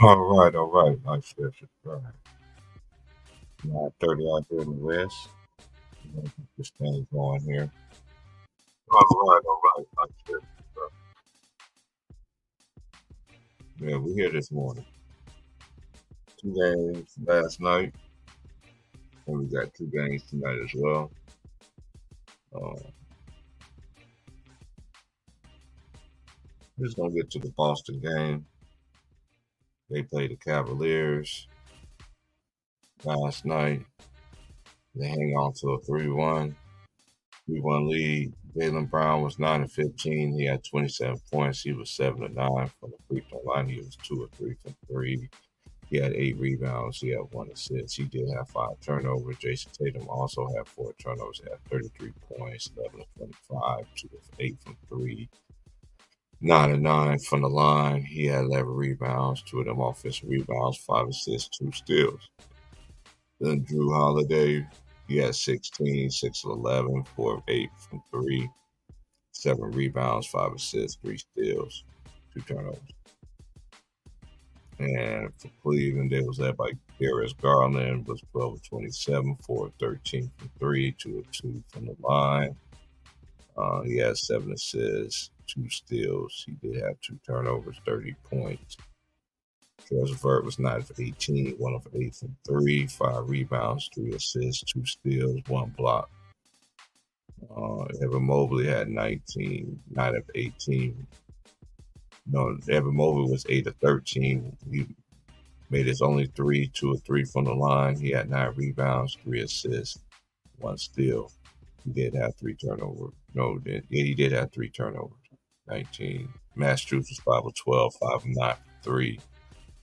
All right. Nice session. Right. 9:30 out here in the West. We're gonna keep this thing going here. All right. Nice session. Right. Yeah, we're here this morning. Two games last night, and we got two games tonight as well. Uh, we're just gonna get to the Boston game. They played the Cavaliers last night. They hang on to a 3-1 lead. Jaylen Brown was 9 of 15. He had 27 points. He was 7 of 9 from the free throw line. He was 2 of 3 from three. He had 8 rebounds. He had 1 assist. He did have 5 turnovers. Jason Tatum also had 4 turnovers. He had 33 points, 11 of 25, 2 of 8 from three, 9 of 9 from the line. He had 11 rebounds, 2 of them offensive rebounds, 5 assists, 2 steals. Then Drew Holiday, he had 16, 6 of 11, 4 of 8 from three, 7 rebounds, 5 assists, 3 steals, 2 turnovers. And for Cleveland, they was led by Darius Garland, was 12 of 27, 4 of 13 from three, 2 of 2 from the line. He had 7 assists, 2 steals. He did have 2 turnovers, 30 points. Vert was 9 of 18, 1 of 8 from three, 5 rebounds, 3 assists, 2 steals, 1 block. Evan Mobley had 19, 9 of 18. No, Evan Mobley was 8 of 13. He made his only three, 2 of 3 from the line. He had 9 rebounds, 3 assists, 1 steal. He did have 3 turnovers. No, he did have 3 turnovers. 19. Matt Strus was 5 of 12, 5 of 9 from three,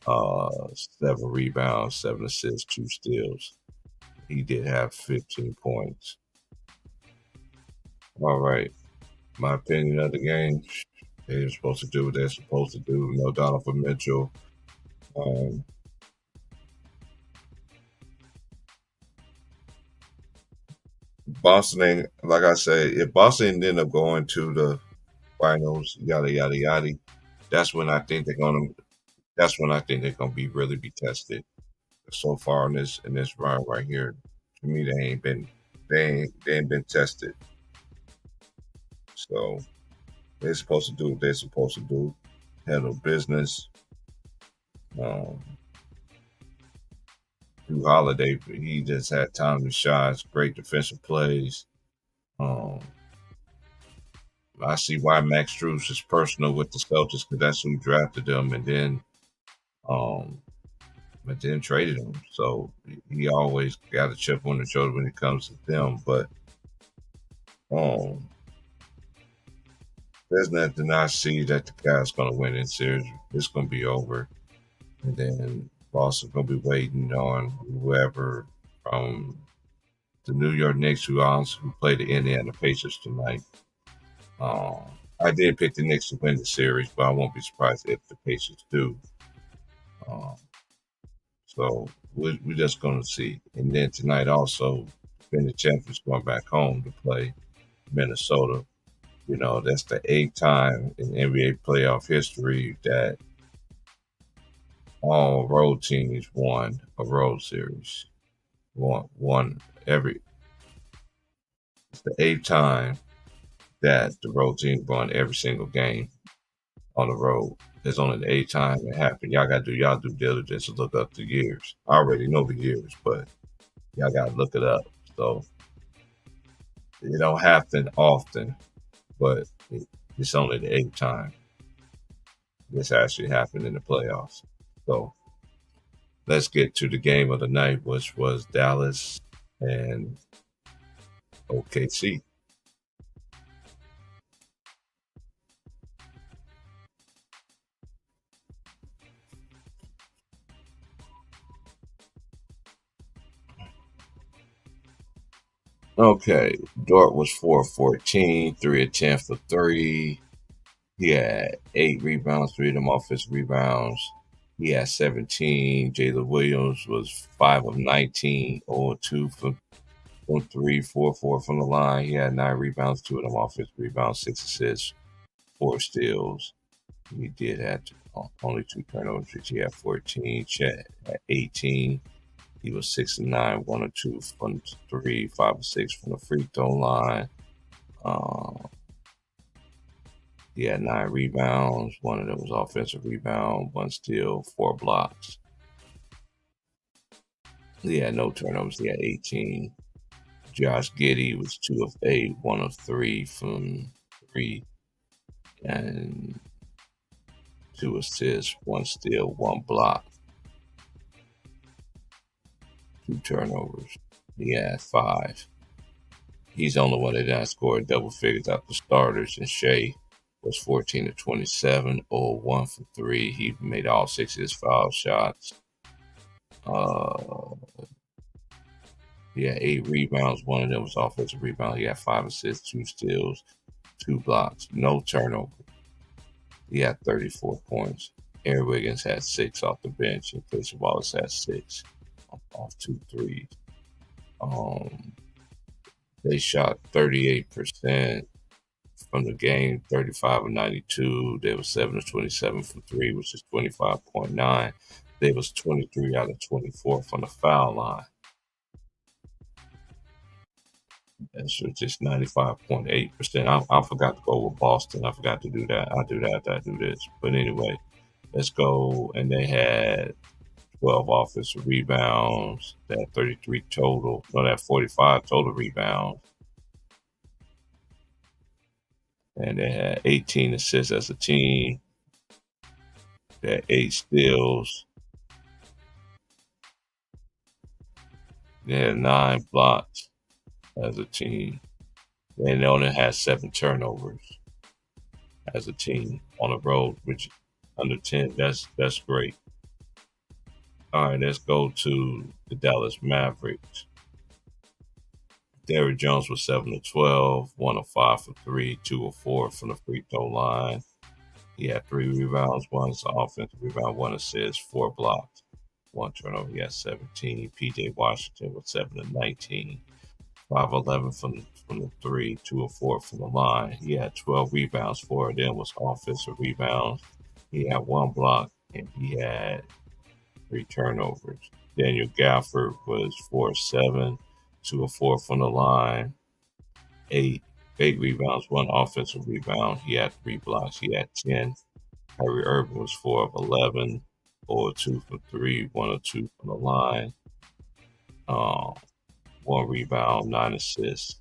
7 rebounds, 7 assists, 2 steals. He did have 15 points. All right. My opinion of the game, they're supposed to do what they're supposed to do. No Donovan Mitchell. Um, Boston ain't, like I said, if Boston ended up going to the finals, yada yada yada, that's when I think they're gonna. That's when I think they're gonna be really be tested. So far in this run right here, to me they ain't been tested. So they're supposed to do what they're supposed to do, handle business. Um, Drew Holiday, he just had time to shots, great defensive plays. Um, I see why Max Strus is personal with the Celtics because that's who drafted them, um, and then traded him. So he always got a chip on the shoulder when it comes to them. But um, there's nothing I see that the Cavs going to win in series. It's going to be over, and then Boston's going to be waiting on whoever from the New York Knicks who play the Indiana Pacers tonight. Um, I did pick the Knicks to win the series, but I won't be surprised if the Pacers do. Um, so we're just going to see. And then tonight also, the champions going back home to play Minnesota. That's the eighth time in NBA playoff history that all road teams won a road series. One every. It's the eighth time that the road team won every single game on the road. It's only the eighth time it happened. Y'all got to do y'all due diligence to look up the years. I already know the years, but y'all got to look it up. So it don't happen often, but it's only the eighth time this actually happened in the playoffs. So let's get to the game of the night, which was Dallas and OKC. Okay, Dort was 4 of 14, 3 of 10 for three. He had 8 rebounds, three of them offensive rebounds. He had 17. Jalen Williams was 5 of 19, 0 of 2 from three, 4 of 4 from the line. He had 9 rebounds, two of them offensive rebounds, 6 assists, 4 steals. He did have only 2 turnovers. He had 14. Chet had 18. He was 6 and 9, 1 or 2 from three, 5 or 6 from the free throw line. He had 9 rebounds. One of them was offensive rebound, 1 steal, 4 blocks. He had no turnovers. He had 18. Josh Giddey was 2 of 8, 1 of 3 from 3, and 2 assists, 1 steal, 1 block, 2 turnovers. He had 5. He's the only one that didn't score double figures out the starters, and Shea was 14 to 27, 1 for 3. He made all 6 of his foul shots. He had 8 rebounds. One of them was offensive rebound. He had 5 assists, 2 steals, 2 blocks, no turnover. He had 34 points. Aaron Wiggins had 6 off the bench, and Christian Wallace had 6 off 2 threes. They shot 38% from the game, 35 of 92. They were 7 of 27 from 3, which is 25.9. They was 23 out of 24 from the foul line. That's just 95.8%. I forgot to go with Boston. I forgot to do that. I do that. I do this. But anyway, let's go. And they had 12 offensive rebounds. They had 33 total. No, they had 45 total rebounds. And they had 18 assists as a team. They had 8 steals. They had 9 blocks as a team. And they only had 7 turnovers as a team on the road, which under 10, that's great. All right, let's go to the Dallas Mavericks. Derrick Jones was 7 of 12, 1 of 5 for 3, 2 of 4 from the free throw line. He had 3 rebounds, 1 offensive rebound, 1 assist, 4 blocks, 1 turnover. He had 17. PJ Washington was 7 of 19, 5 of 11 from the 3, 2 of 4 from the line. He had 12 rebounds. 4 of them was offensive rebounds. He had 1 block, and he had 3 turnovers. Daniel Gafford was 4 of 7, 2 of 4 from the line, 8 rebounds, 1 offensive rebound. He had 3 blocks. He had 10. Kyrie Irving was 4 of 11, 4 of 2 from 3, 1 of 2 from the line, 1 rebound, 9 assists.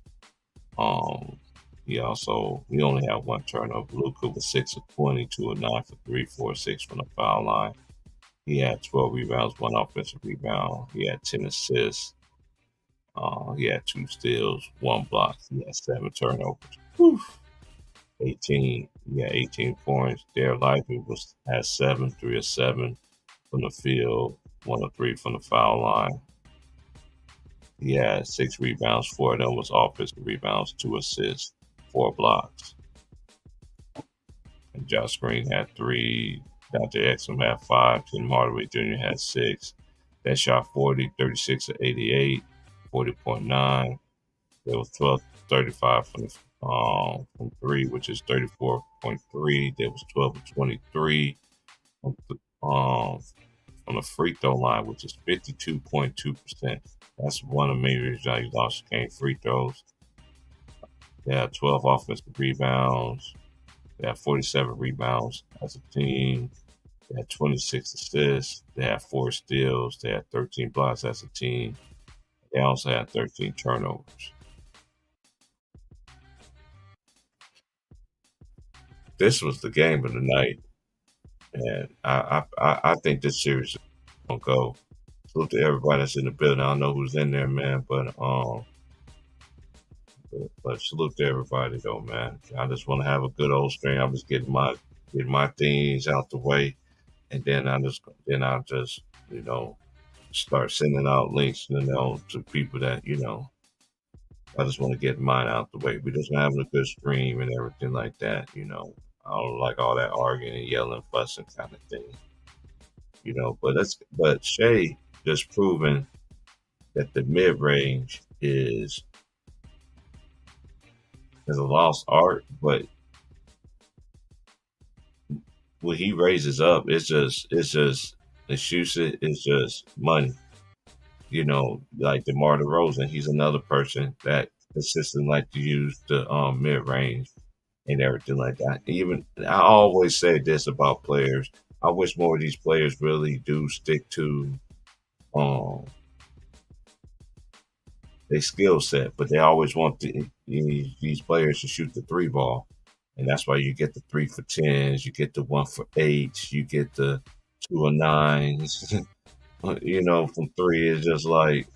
He only had 1 turnover. Luka was 6 of 20, 2 of 9 for 3, 4 of 6 from the foul line. He had 12 rebounds, 1 offensive rebound. He had 10 assists. He had 2 steals, 1 block. He had 7 turnovers. Whew. 18. He had 18 points. Derek Lively had 7, 3 of 7 from the field, 1 of 3 from the foul line. He had 6 rebounds. 4 of them was offensive rebounds, 2 assists, 4 blocks. And Josh Green had 3. Dante Exum had 5. Tim Hardaway Jr. had 6. They shot 40, 36 of 88, 40.9. There was 12 35 from 3, which is 34.3. There was 12 of 23 from the free throw line, which is 52.2%. That's one of the main reasons I lost game free throws. They had 12 offensive rebounds. They had 47 rebounds as a team. They had 26 assists. They had 4 steals. They had 13 blocks as a team. They also had 13 turnovers. This was the game of the night, and I think this series is gonna go. Salute to everybody that's in the building. I don't know who's in there, man, but salute to everybody though, man. I just want to have a good old stream. I'm just getting my things out the way, and then I'll just start sending out links, to people that I just want to get mine out the way. We're just having a good stream and everything like that. I don't like all that arguing and yelling, fussing kind of thing. But Shea just proven that the mid range is a lost art, but when he raises up, it's just the shoots it's just money. You know, like DeMar DeRozan, he's another person that consistently like to use the mid range and everything like that. Even I always say this about players. I wish more of these players really do stick to um their skill set, but they always want these players to shoot the three ball, and that's why you get the 3 for 10s, you get the 1 for 8s, you get the 2 of 9s. You know, from three is just like,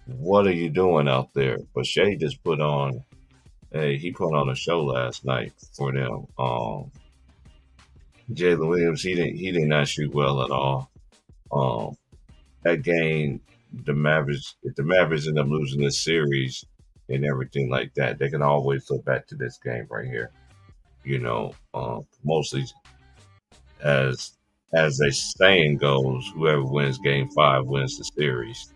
what are you doing out there? But Shea just put on, hey, he put on a show last night for them. Jalen Williams, he did not shoot well at all. Um, that game, the Mavericks, if the Mavericks end up losing this series and everything like that, they can always look back to this game right here. You know, mostly as as a saying goes, whoever wins Game 5 wins the series.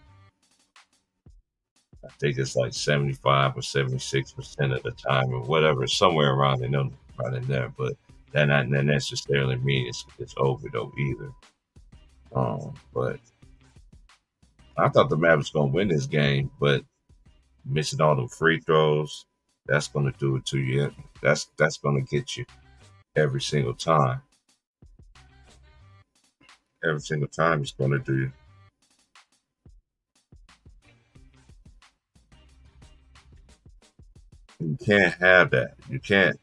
I think it's like 75 or 76% of the time, or whatever, somewhere around in them, right in there. But that not necessarily mean it's over though either. But I thought the Mavericks gonna win this game, but missing all them free throws, that's gonna do it to you. That's gonna get you every single time. Every single time it's gonna do you. You can't have that. You can't.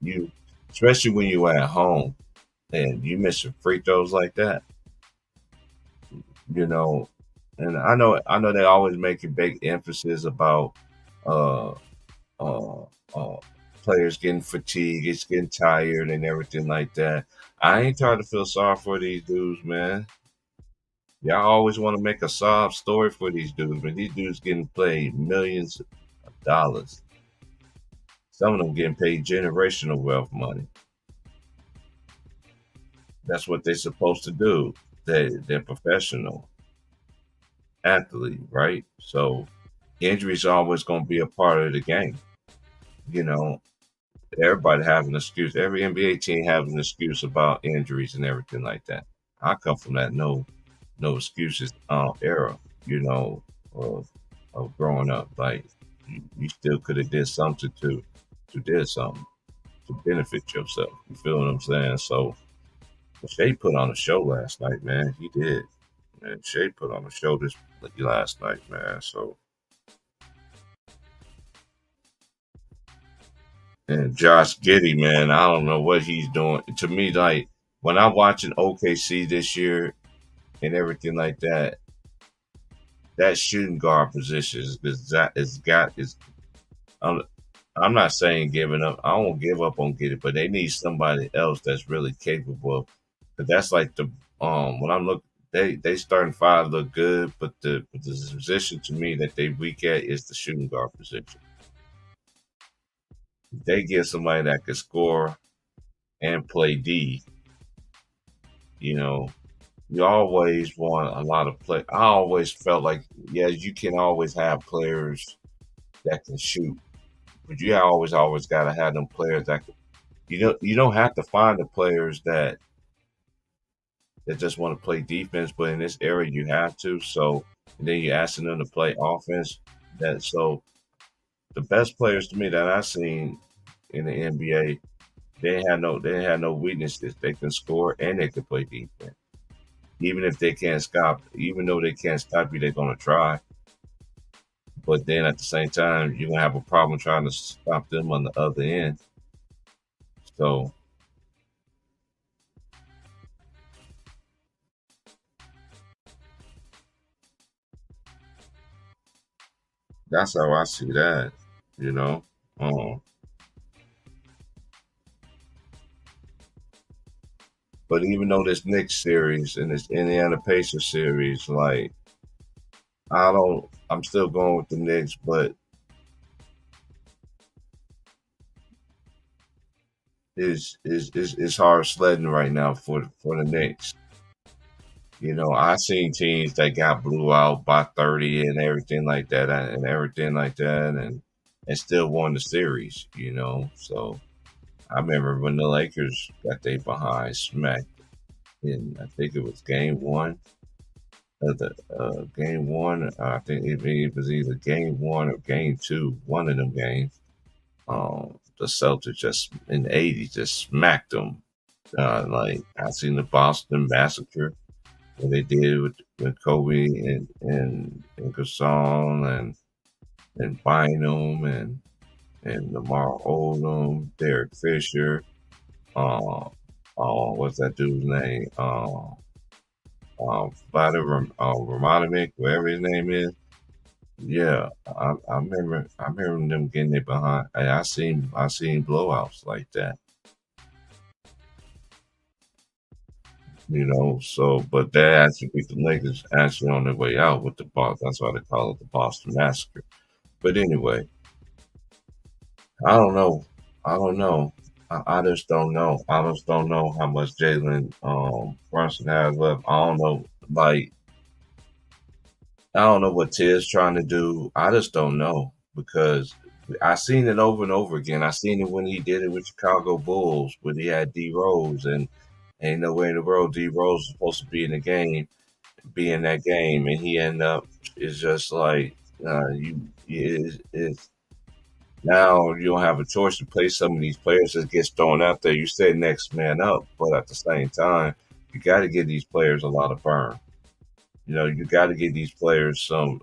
You especially when you at home and you missing free throws like that. You know, and I know they always make a big emphasis about uh uh, uh, players getting fatigued, it's getting tired, and everything like that. I ain't trying to feel sorry for these dudes, man. Y'all always want to make a sob story for these dudes, but these dudes getting paid millions of dollars. Some of them getting paid generational wealth money. That's what they're supposed to do. They're professional athlete, right? So injuries are always going to be a part of the game. You know, everybody have an excuse. Every NBA team have an excuse about injuries and everything like that. I come from that no excuses era, you know, of growing up. Like you still could have did something to did something to benefit yourself. You feel what I'm saying? So Shea put on a show last night, man. He did. Man, Shea put on a show this last night, man. So and Josh Giddey, man, I don't know what he's doing. To me, like when I'm watching OKC this year and everything like that, that shooting guard position is got is. I'm, I'm not saying giving up. I won't give up on Giddey, but they need somebody else that's really capable. But that's like the when I'm look, they starting five look good, but the position to me that they weak at is the shooting guard position. They get somebody that can score and play D. You know, you always want a lot of play. I always felt like, yeah, you can always have players that can shoot, but you always got to have them players that can, you don't have to find the players that just want to play defense, but in this area you have to. So and then you're asking them to play offense. That so the best players to me that I've seen in the NBA, they didn't have no weaknesses. They can score and they can play defense. Even if they can't stop, even though they can't stop you, they're gonna try. But then at the same time, you're gonna have a problem trying to stop them on the other end. So that's how I see that. You know, um, but even though this Knicks series and this Indiana Pacers series, like I'm still going with the Knicks, but it's hard sledding right now for the Knicks. You know, I seen teams that got blew out by 30 and everything like that, and everything like that, and still won the series. You know, so I remember when the Lakers got they behind smacked in, I think it was game 1 of the game 1. I think it was either game 1 or game 2, one of them games. The Celtics just in the '80s just smacked them. Like I seen the Boston Massacre what they did with Kobe and Gasol and Bynum and Lamar Odom, Derek Fisher, uh, what's that dude's name? Vlada Romanovic, whatever his name is. Yeah, I remember them getting it behind. I seen blowouts like that. So but that actually beat the Lakers actually on their way out with the Boston. That's why they call it the Boston Massacre. But anyway, I don't know. I don't know. I just don't know. I just don't know how much Jalen Brunson has left. I don't know. Like I don't know what Ted's trying to do. I just don't know because I seen it over and over again. I seen it when he did it with Chicago Bulls when he had D Rose and ain't no way in the world D Rose was supposed to be in the game, be in that game, and he ended up. It's just like it's now you don't have a choice to play some of these players that gets thrown out there. You say next man up, but at the same time, you got to give these players a lot of burn. You got to give these players some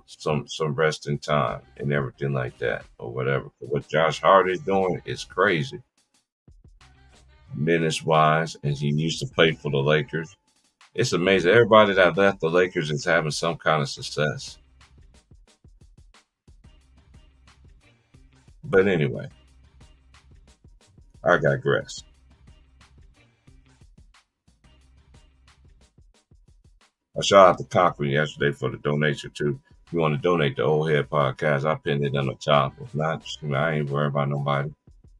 resting time and everything like that or whatever. But what Josh Hart is doing is crazy, minutes wise, and he used to play for the Lakers. It's amazing. Everybody that left the Lakers is having some kind of success. But anyway, I digress. I shout out to Cochran yesterday for the donation too. If you want to donate to Old Head Podcast, I pinned it on the top. If not, I ain't worried about nobody.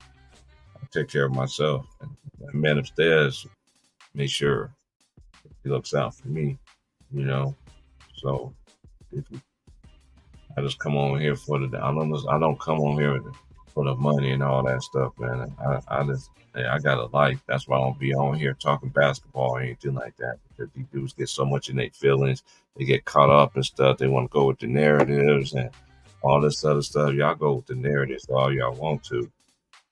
I take care of myself. And that man upstairs, make sure he looks out for me. You know, so if I just come on here for the. I don't come on here for the money and all that stuff, man. I got a life. That's why I don't be on here talking basketball or anything like that. Because these dudes get so much in their feelings, they get caught up and stuff. They want to go with the narratives and all this other stuff. Y'all go with the narratives all y'all want to.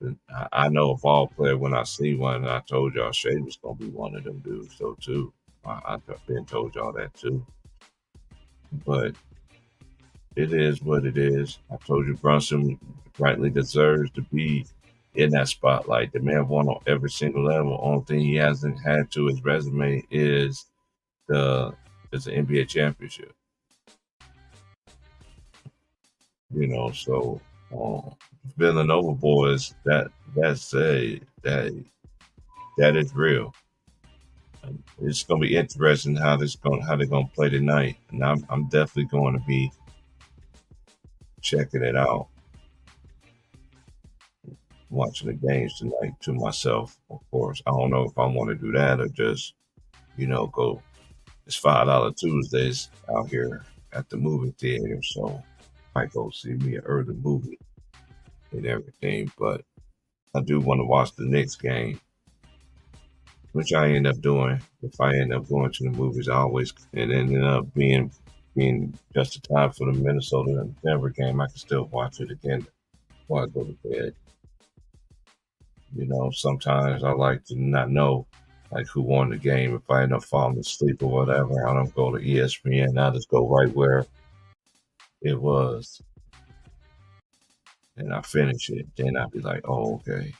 And I know a ball player when I see one, and I told y'all Shea was gonna be one of them dudes, so too. I've been told y'all that too. But it is what it is. I told you Brunson rightly deserves to be in that spotlight. The man won on every single level. Only thing he hasn't had to his resume the is the NBA championship. So Villanova boys, that is real. It's gonna be interesting how they're gonna play tonight, and I'm definitely going to be checking it out, watching the games tonight to myself. Of course, I don't know if I want to do that or just go. It's $5 Tuesdays out here at the movie theater, so I might go see me an early movie and everything. But I do want to watch the Knicks game, which I end up doing. If I end up going to the movies, I always it ended up being just in time for the Minnesota and Denver game. I can still watch it again before I go to bed. Sometimes I like to not know like who won the game. If I end up falling asleep or whatever, I don't go to ESPN. I just go right where it was and I finish it. Then I'd be like, oh, okay.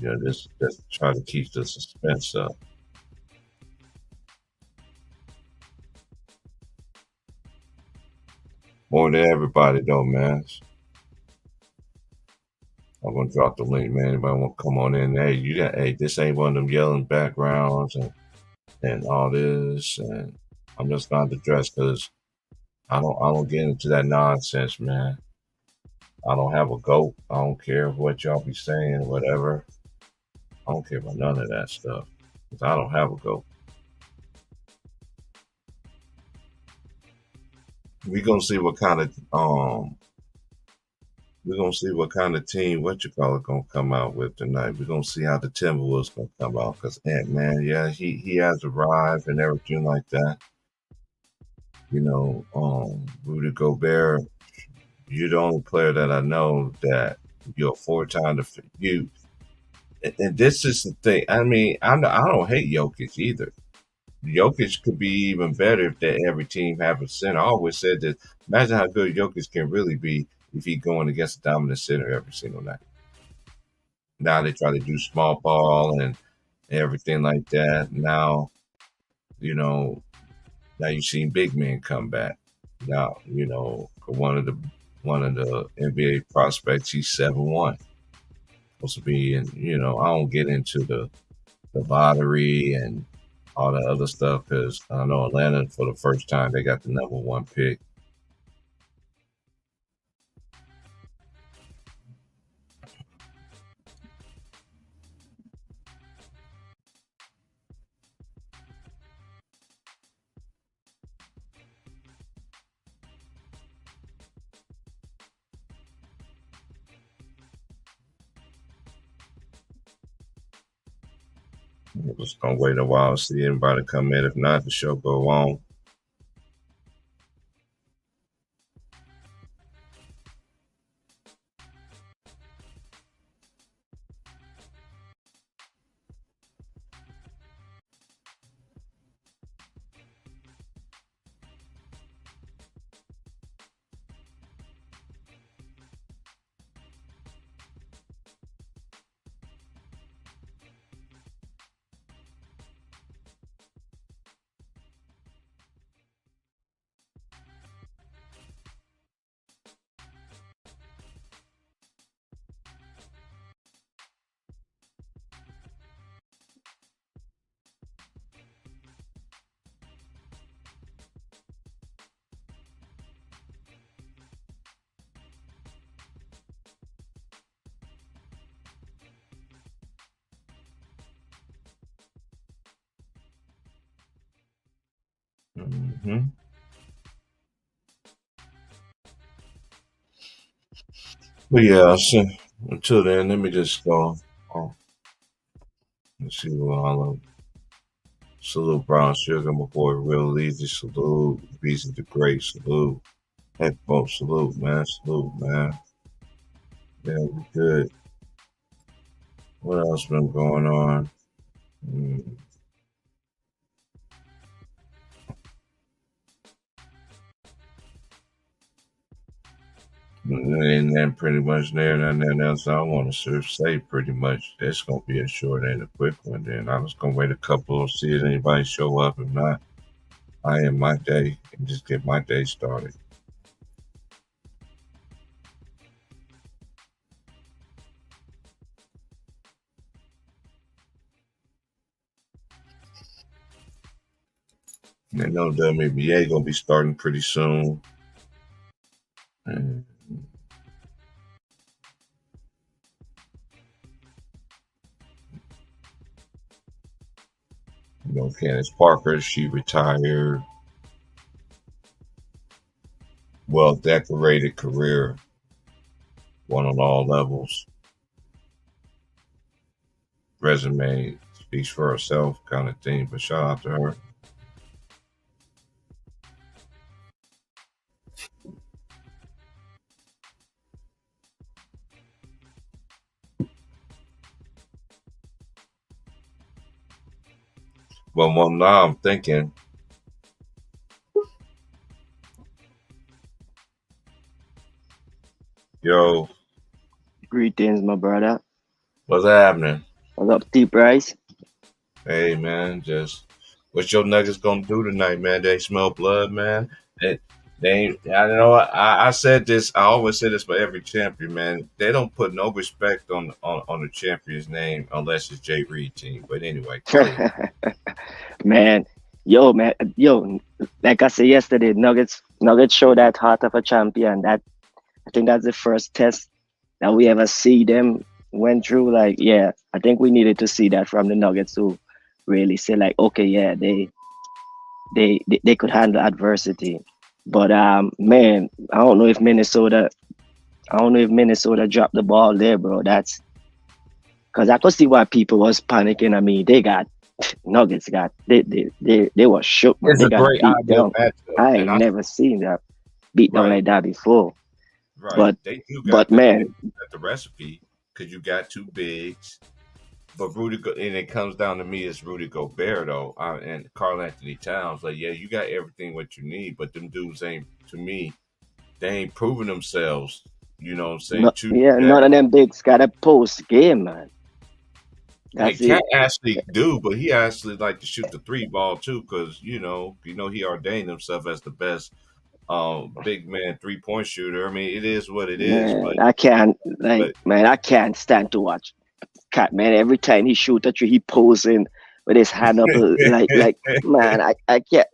Just try to keep the suspense up. More than everybody though, man. I'm gonna drop the link, man. Anybody want to come on in? Hey, this ain't one of them yelling backgrounds and all this. And I'm just not address because I don't get into that nonsense, man. I don't have a goat. I don't care what y'all be saying, whatever. I don't care about none of that stuff because I don't have a goat. We gonna see what kind of We're gonna see what kind of team what you call it gonna come out with tonight. We're gonna see how the Timberwolves gonna come out because Ant Man, yeah, he has arrived and everything like that. Rudy Gobert, you're the only player that I know that you're a four-time you. And this is the thing. I mean, I don't hate Jokic either. Jokic could be even better if every team have a center. I always said that. Imagine how good Jokic can really be if he going against a dominant center every single night. Now they try to do small ball and everything like that. Now, you know, now you've seen big men come back. Now, one of the NBA prospects, he's 7'1". Supposed to be in, I don't get into the lottery and all the other stuff because I know Atlanta for the first time they got the number one pick. We're just gonna wait a while, see anybody come in. If not, the show go on. Mm-hmm. But yeah, so until then, let me just go. Oh, let's see what all of. Salute Brown Sugar, my boy Real Easy. Salute Beezy the Great. Salute. Heck, folks, salute, man. Salute, man. Yeah, we good. What else been going on? Mm. And then pretty much there, and nothing else I want to say. Pretty much, that's gonna be a short and a quick one. Then I'm just gonna wait a couple, see if anybody show up. If not, I end my day and just get my day started. And I know WNBA gonna be starting pretty soon. And, Candace Parker, she retired. Well decorated career, one on all levels. Resume speaks for herself, kind of thing. But shout out to her. Well, now I'm thinking, yo, Greetings, my brother. what's happening? What's up, T Price? Hey, man, just what your Nuggets gonna do tonight, man? They smell blood, man. They ain't. I know. I said this. I always say this for every champion, man. They don't put no respect on the champion's name unless it's Jay Reed team. But anyway, go ahead. Man, yo, like I said yesterday, Nuggets show that heart of a champion. That I think that's the first test that we ever see them went through. Like, yeah, I think we needed to see that from the Nuggets to really say, like, okay, yeah, they could handle adversity. But man, I don't know if Minnesota I don't know if Minnesota dropped the ball there, bro. That's because I could see why people was panicking. I mean, they got Nuggets got they were shook, man. It's They a got great beat ideal down. matchup, I and ain't I never seen that beat down right, like that before. right. But They do got but they man, do got the recipe because you got two bigs. But and it comes down to me it's Rudy Gobert though, and Karl Anthony Towns. Like, yeah, you got everything what you need, but them dudes ain't to me. They ain't proven themselves. You know what I'm saying? no, To yeah, that none of them bigs got a post game, man. and That's Cat it. actually do, but he actually like to shoot the three ball too, because he ordained himself as the best big man 3-point shooter. I mean, it is what it is, Man, I can't but man, I can't stand to watch Cat, man. Every time he shoot at you, he posing with his hand up like man, I can't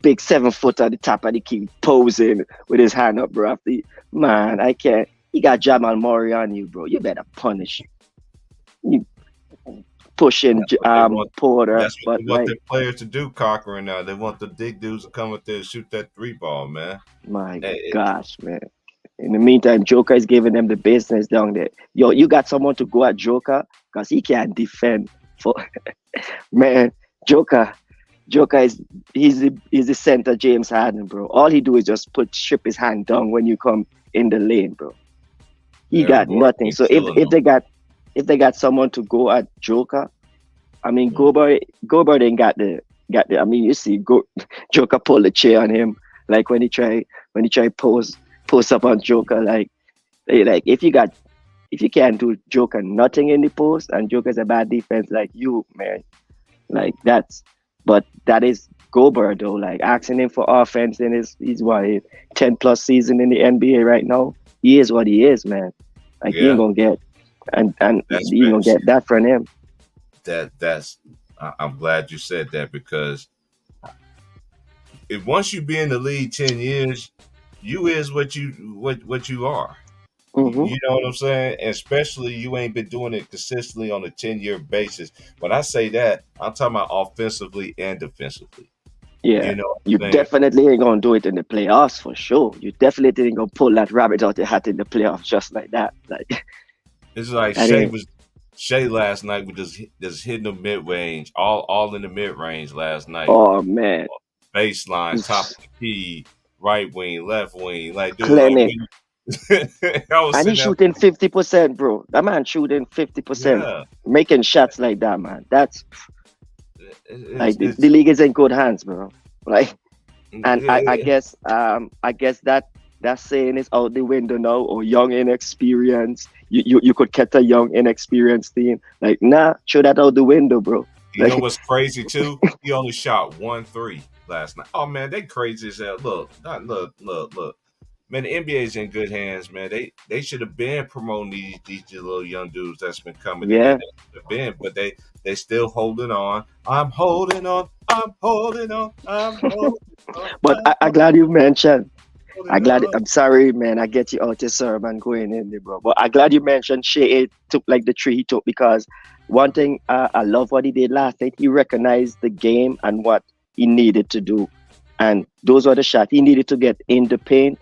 big 7 foot at the top and he keep posing with his hand up, bro. Man, I can't. He got Jamal Murray on you, bro. You better punish. You pushing that's what they want. Porter, That's what but they want like their players to do, Cochran. Now they want the big dudes to come up there and shoot that three ball, man. my Eh, gosh, man. In the meantime, Joker is giving them the business down there. Yo, you got someone to go at Joker because he can't defend for man. Joker, Joker is he's the center James Harden, bro. All he do is just strip his hand down when you come in the lane, bro. He Aaron got Gordon nothing. been So killing them. if they got someone to go at Joker, I mean Mm. Gobert ain't got the I mean you see Joker pull the chair on him like when he try post up on Joker like if you can't do Joker nothing in the post and Joker's a bad defense like you, man. Like that's but that is Gobert though. Like asking him for offense in he's what 10 plus season in the NBA right now. He is what he is, man. Like you ain't Yeah, gonna get and that's you ain't gonna get that from him. that's. I'm glad you said that because if once you be in the league 10 years, you is what you are. Hmm. You know what I'm saying? And especially you ain't been doing it consistently on a 10-year basis. When I say that, I'm talking about offensively and defensively. Yeah. You know what You I'm saying? definitely ain't gonna do it in the playoffs for sure. You definitely ain't gonna pull that rabbit out the hat in the playoffs just like that. Like It's like that ain't Shea last night was just hitting the mid range, all in the mid range last night. oh man. Baseline, top of It's the key, right wing, left wing. Like, dude, like clinic. we I was And he's sitting there, shooting 50%, bro. That man shooting 50%. yeah. Making shots like that, man. That's like the It's league is in good hands, bro. Like and it, I guess that saying is out the window now or young inexperienced. You could catch a young inexperienced team. Like, nah, throw that out the window, bro. you know Like what's crazy too? He only shot 1 3 last night. Oh man, they crazy as hell. Look. Man, the NBA's in good hands, man. They should have been promoting these little young dudes that's been coming in there. yeah. They should have been, but they still holding on. I'm holding on. I'm holding on. I'm holding on. But I glad you mentioned Holding on. I'm sorry, man. I get you out to serve and going in there, bro. But I glad you mentioned Shea took like the tree he took because one thing I love what he did last night. He recognized the game and what he needed to do, and those were the shots he needed to get in the paint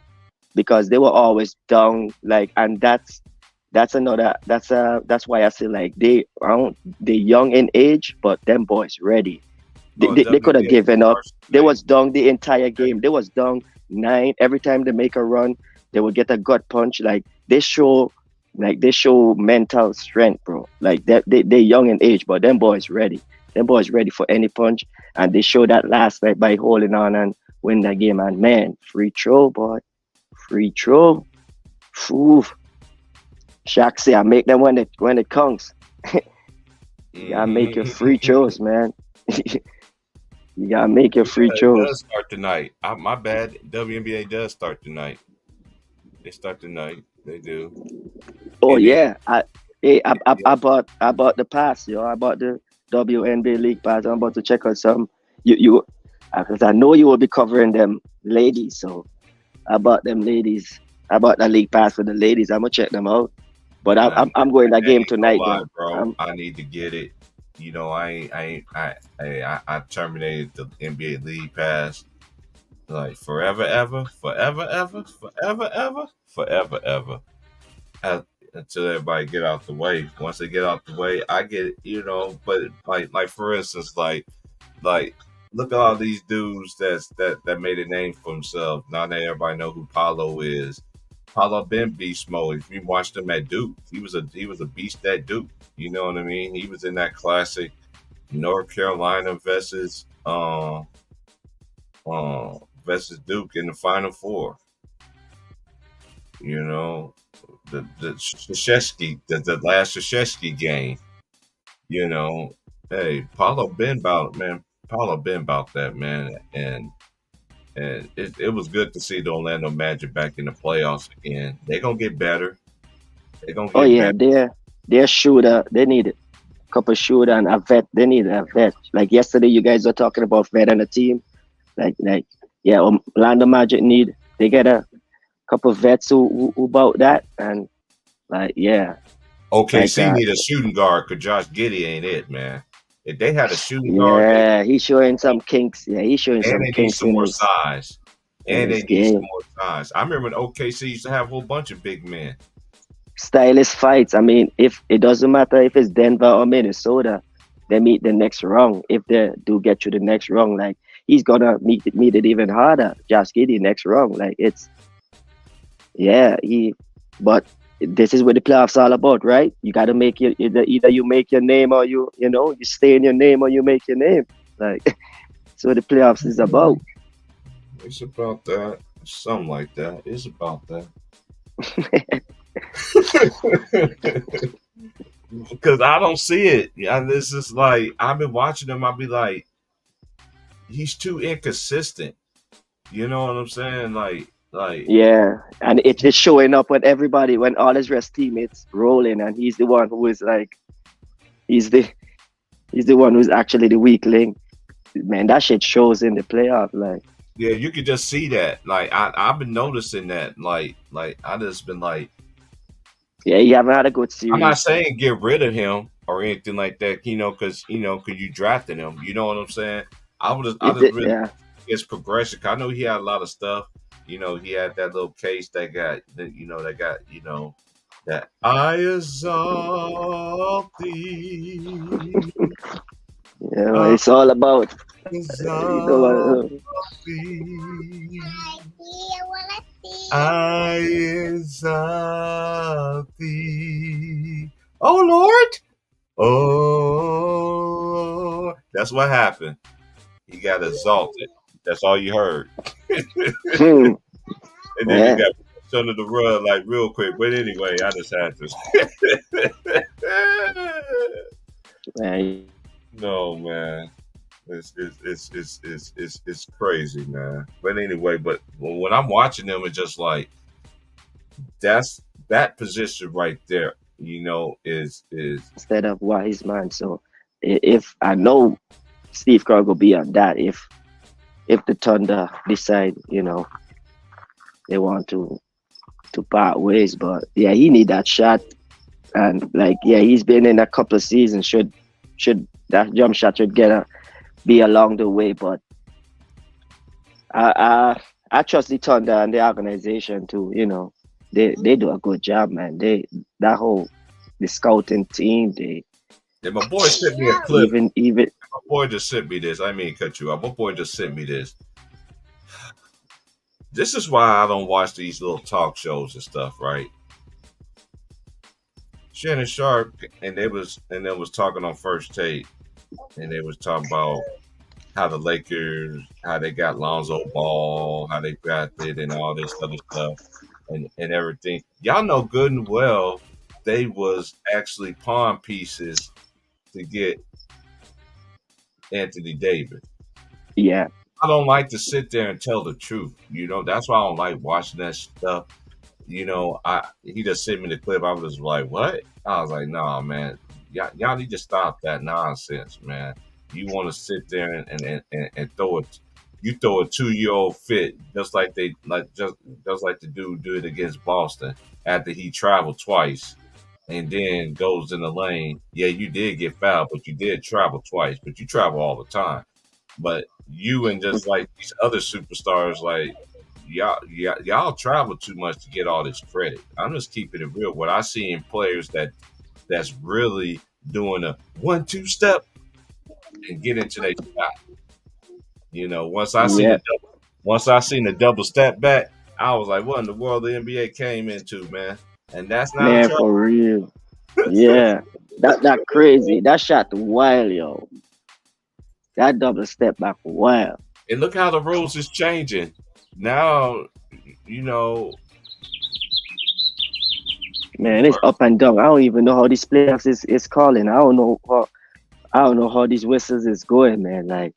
because they were always down. Like, and that's why I say like they young in age, but them boys ready. They, Oh, they, they could have WNBA given up. starts They tonight. was down the entire Okay. game. They was down 9 every time they make a run. They would get a gut punch. They show mental strength, bro. Like they young in age, but them boys ready. Them boys ready for any punch, and they showed that last night by holding on and win that game. And man, free throw, boy, free throw. Ooh, Shaq say I make them when it counts. You gotta make your free throws, man. You gotta make your free Yeah, it throws. does start tonight. My bad. WNBA does start tonight. They start tonight. They do. Oh And then yeah, I bought the pass, yo. I bought the WNBA League pass. I'm about to check out some. You because I know you will be covering them ladies, so I bought them ladies. I bought the league pass for the ladies. I'm gonna check them out. But nah, I'm going that I game ain't gonna tonight lie, though. bro. I need to get it. I terminated the NBA League Pass like forever, ever, forever, ever, forever, ever, forever, ever. Uh, Until everybody get out the way. Once they get out the way, I get but like for instance, like look at all these dudes that made a name for themselves. Now that everybody know who Paulo is. Paulo been beast mode. If you watched him at Duke, he was a beast at Duke. You know what I mean? He was in that classic North Carolina versus Duke in the Final Four. You know, the Krzyzewski, the last Krzyzewski game. You know, hey, Paulo been about man. Paulo been about that man, and it was good to see the Orlando Magic back in the playoffs again. They're gonna get better. They're gonna Oh get yeah, better. they're shooter. They need a couple shooter and a vet. They need a vet. Like yesterday, you guys were talking about vet on the team. Like yeah, Orlando Magic need they get a couple vets who about that and like yeah, like OKC need a shooting guard because Josh Giddey ain't it, man. If they had a shooting guard, yeah, he's showing some kinks. Yeah, he's showing and some they need kinks some more size. in And they his need some game. more size. I remember when OKC used to have a whole bunch of big men. Stylist fights. I mean, if it doesn't matter if it's Denver or Minnesota, they meet the next round. If they do get to the next round, like he's gonna meet it even harder. Josh Giddey next round. Like it's yeah, but this is what the playoffs all about, right? You got to make your either you make your name or you stay in your name or you make your name. Like that's what the playoffs is about. It's about that. Something like that. It's about that. Because I don't see it. Yeah, this is like I've been watching him. I'll be like, he's too inconsistent. You know what I'm saying? Like Yeah, and it is showing up when everybody, when all his rest teammates rolling, and he's the one who is like, he's the he's the one who's actually the weak link. Man, that shit shows in the playoff. Like, yeah, you could just see that. Like I've been noticing that. Like I just been like, yeah, he haven't had a good I'm not series. saying get rid of him or anything like that. Because you drafted him. You know what I'm saying? I just really Yeah, his progression. 'Cause I know he had a lot of stuff. He had that little case that got that I exalt thee. I it's all about you know exalt thee. I exalt thee. Oh Lord. Oh, that's what happened. He got exalted. That's all you heard. hmm, And then he yeah, got pushed under the rug like real quick. But anyway, I just had to. man, No, man. It's crazy, man. But anyway, but when I'm watching them, it's just like that's that position right there. Is instead of Wiseman. So if I know Steve Kerr will be on that, if the Thunder decide, they want to part ways, but yeah, he need that shot. And like, yeah, he's been in a couple of seasons. Should that jump shot should be along the way, but I I trust the Thunder and the organization too. They do a good job, man. That whole the scouting team, they and my boy sent me a clip. even My boy just sent me this. I mean, cut you off. My boy just sent me this. This is why I don't watch these little talk shows and stuff, right? Shannon Sharp and they was talking on First Take, and they was talking about how the Lakers, how they got Lonzo Ball, how they got it, and all this other stuff, and everything. Y'all know good and well they was actually pawn pieces to get Anthony Davis. yeah, I don't like to sit there and tell the truth. That's why I don't like watching that stuff. I he just sent me the clip. I was just like, "What?" I was like, "Nah, man, y'all need to stop that nonsense, man. You want to sit there and throw it. You throw a 2-year-old fit just like they just like the dude do it against Boston after he traveled twice and then goes in the lane. Yeah, you did get fouled, but you did travel twice. But you travel all the time. But you and just like these other superstars, like y'all travel too much to get all this credit. I'm just keeping it real. What I see in players that's really doing a 1-2 step and get into their shot. You know, Yeah, once I seen the double step back, I was like, what in the world the NBA came into, man? And that's not a man, trouble. for real. Yeah, that crazy. That shot wild, yo. That double step back wild. And look how the rules is changing. Now, you know, Man, it's up and down. I don't even know how this playoffs is calling. I don't know how these whistles is going, man. Like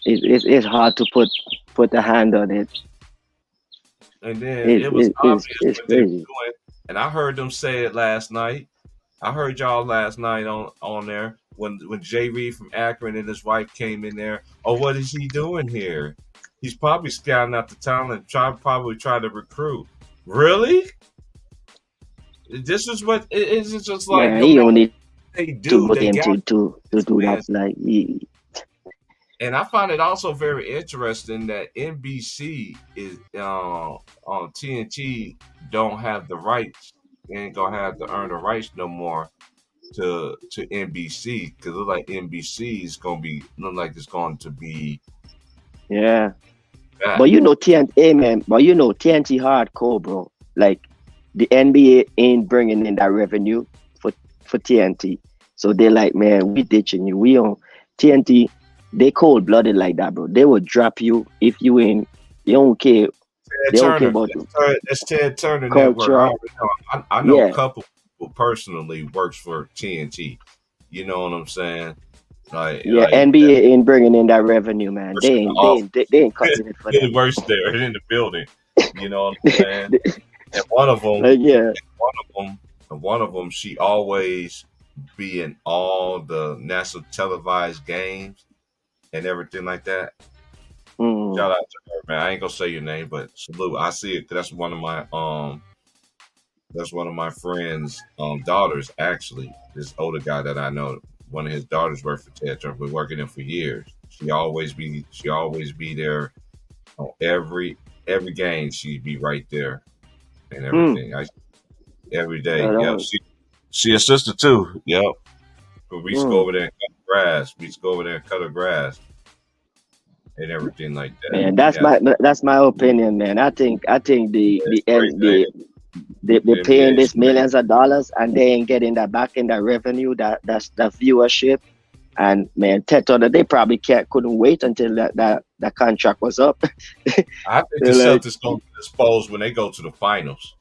it's hard to put a hand on it. and then it was obvious It's what they were crazy. doing. And I heard them say it last night. I heard y'all last night on there when Jay Reed from Akron and his wife came in there. Oh, what is he doing here? He's probably scouting out the talent, probably try to recruit. Really? This is what it's just like. Man, No he matter don't what need they to do, put they him got to this do man. that. Like And I find it also very interesting that NBC is on TNT don't have the rights. They ain't gonna have to earn the rights no more to NBC because look like NBC is gonna be look like it's going to be yeah. that. But you know TNT, man. But you know TNT hardcore, bro. Like the NBA ain't bringing in that revenue for TNT, so they're like, man, we ditching you. We on TNT. They cold blooded like that, bro. They will drop you if you ain't. You don't care. Ted They don't care Turner, about the that's Ted Turner Network. I culture. already know. I know a Yeah, couple people personally works for TNT. You know what I'm saying? yeah. Like NBA ain't bringing in that revenue, man. works in the office. They ain't cutting it for Really them. works there in the building. You know what I'm saying? And one of them, Like yeah, one of them, she always be in all the national televised games and everything like that. mm, Shout out to her, man. I ain't gonna say your name, but salute. I see it. 'Cause that's one of my friends' daughters. Actually, this older guy that I know, one of his daughters worked for Ted Turner. Been working there for years. She always be there on every game. She'd be right there and mm. everything. Every day. Right Yep. on. She a sister too. Yep. But we used to go Mm. over there and cut grass. We used to go over there and cut her grass and everything like that. Man, Yeah. that's my opinion, man. I think It's crazy. they The paying NBA is this crazy. millions of dollars and they ain't getting that back in that revenue, that's that viewership. And man, Ted Turner, they probably couldn't wait until that contract was up. I think the They're like, Celtics gonna get exposed when they go to the finals.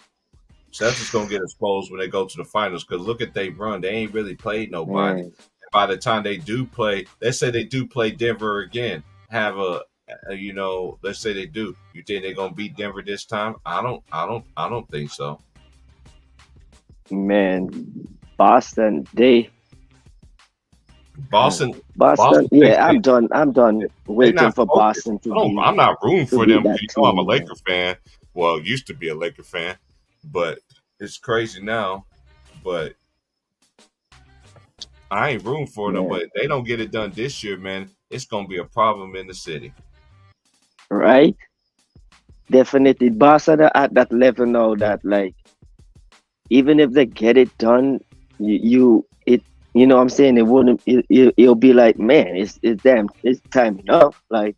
Celtics gonna get exposed when they go to the finals because look at they run. They ain't really played nobody. man, By the time they do play, let's say they do play Denver again. Have you know, let's say they do. You think they're gonna beat Denver this time? I don't think so. man, Boston, Boston, Boston, Boston, yeah, I'm done they waiting not for focused. Boston I'm not rooting to for beat them because that you know I'm a team, man. Laker fan. Well, used to be a Laker fan, but it's crazy now. But I ain't rooting for them. Man, But if they don't get it done this year, man, it's gonna be a problem in the city. right? Definitely, Boston are at that level now that like even if they get it done, you know what I'm saying, it wouldn't it'll be like, man, it's damn, it's time enough. Like,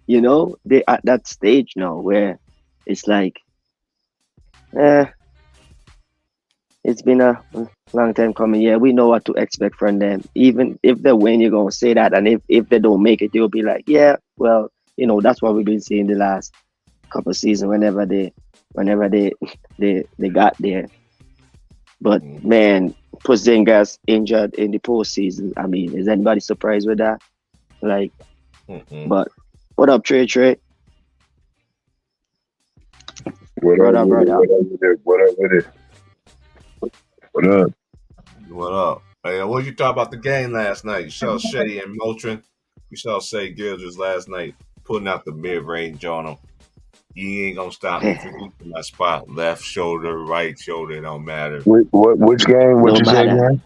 you know, they at that stage now where it's like, eh, it's been a long time coming. Yeah, we know what to expect from them. Even if they win, you're gonna say that, and if they don't make it, you'll be like, yeah, well, you know, that's what we've been seeing the last couple of seasons. Whenever they got there. But Mm-hmm. man, Porzingis injured in the postseason. I mean, is anybody surprised with that? Like, Mm-hmm. but what up, Trey? What up Brother, with it? brother. What up with it? What up with it? What up? What up? Hey, what you thought about the game last night? You saw Shea and Motrin. You saw Shea Gilders last night putting out the mid range on them. You ain't gonna stop me from keeping my spot. Left shoulder, right shoulder, it don't matter. Which game? What No you say matter. again?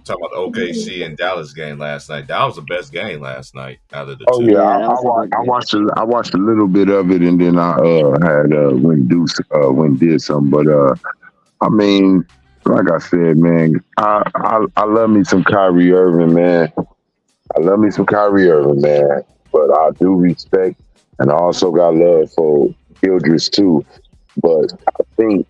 talking about the OKC and Dallas game last night. That was the best game last night out of the Oh two. yeah, Yeah, that was a good I game. watched a little bit of it, and then I had when Deuce when did something. But I mean, like I said, man, I love me some Kyrie Irving, man. I love me some Kyrie Irving, man. But I do respect, and I also got love for Gildress too. But I think,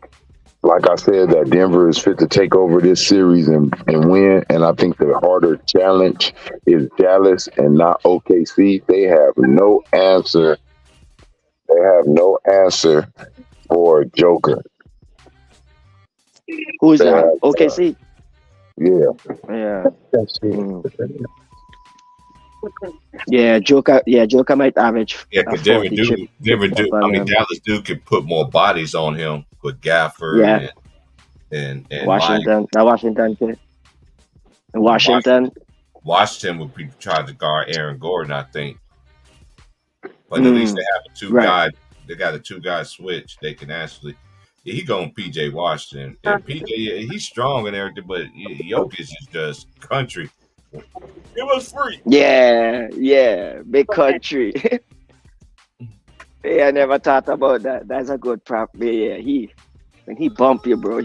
like I said, that Denver is fit to take over this series and win. And I think the harder challenge is Dallas and not OKC. They have no answer. They have no answer for Joker. Who's They that? have, OKC. yeah. Yeah. Mm. Yeah, Joker. Yeah, Joker might average Yeah, a because Denver 40 do, chip. Denver do. But, I mean, Dallas do can put more bodies on him with Gafford yeah, and Mike. Washington. That Washington. Too. And Washington. Washington would be trying to guard Aaron Gordon, I think. But at least they have a two Right. guy. They got a 2-guy switch. They can actually. Yeah, he going PJ Washington, and PJ he's strong and everything, but Jokic is just country. It was free. Yeah, big country. Yeah, I never thought about that. That's a good prop. Yeah, when he bump you, bro,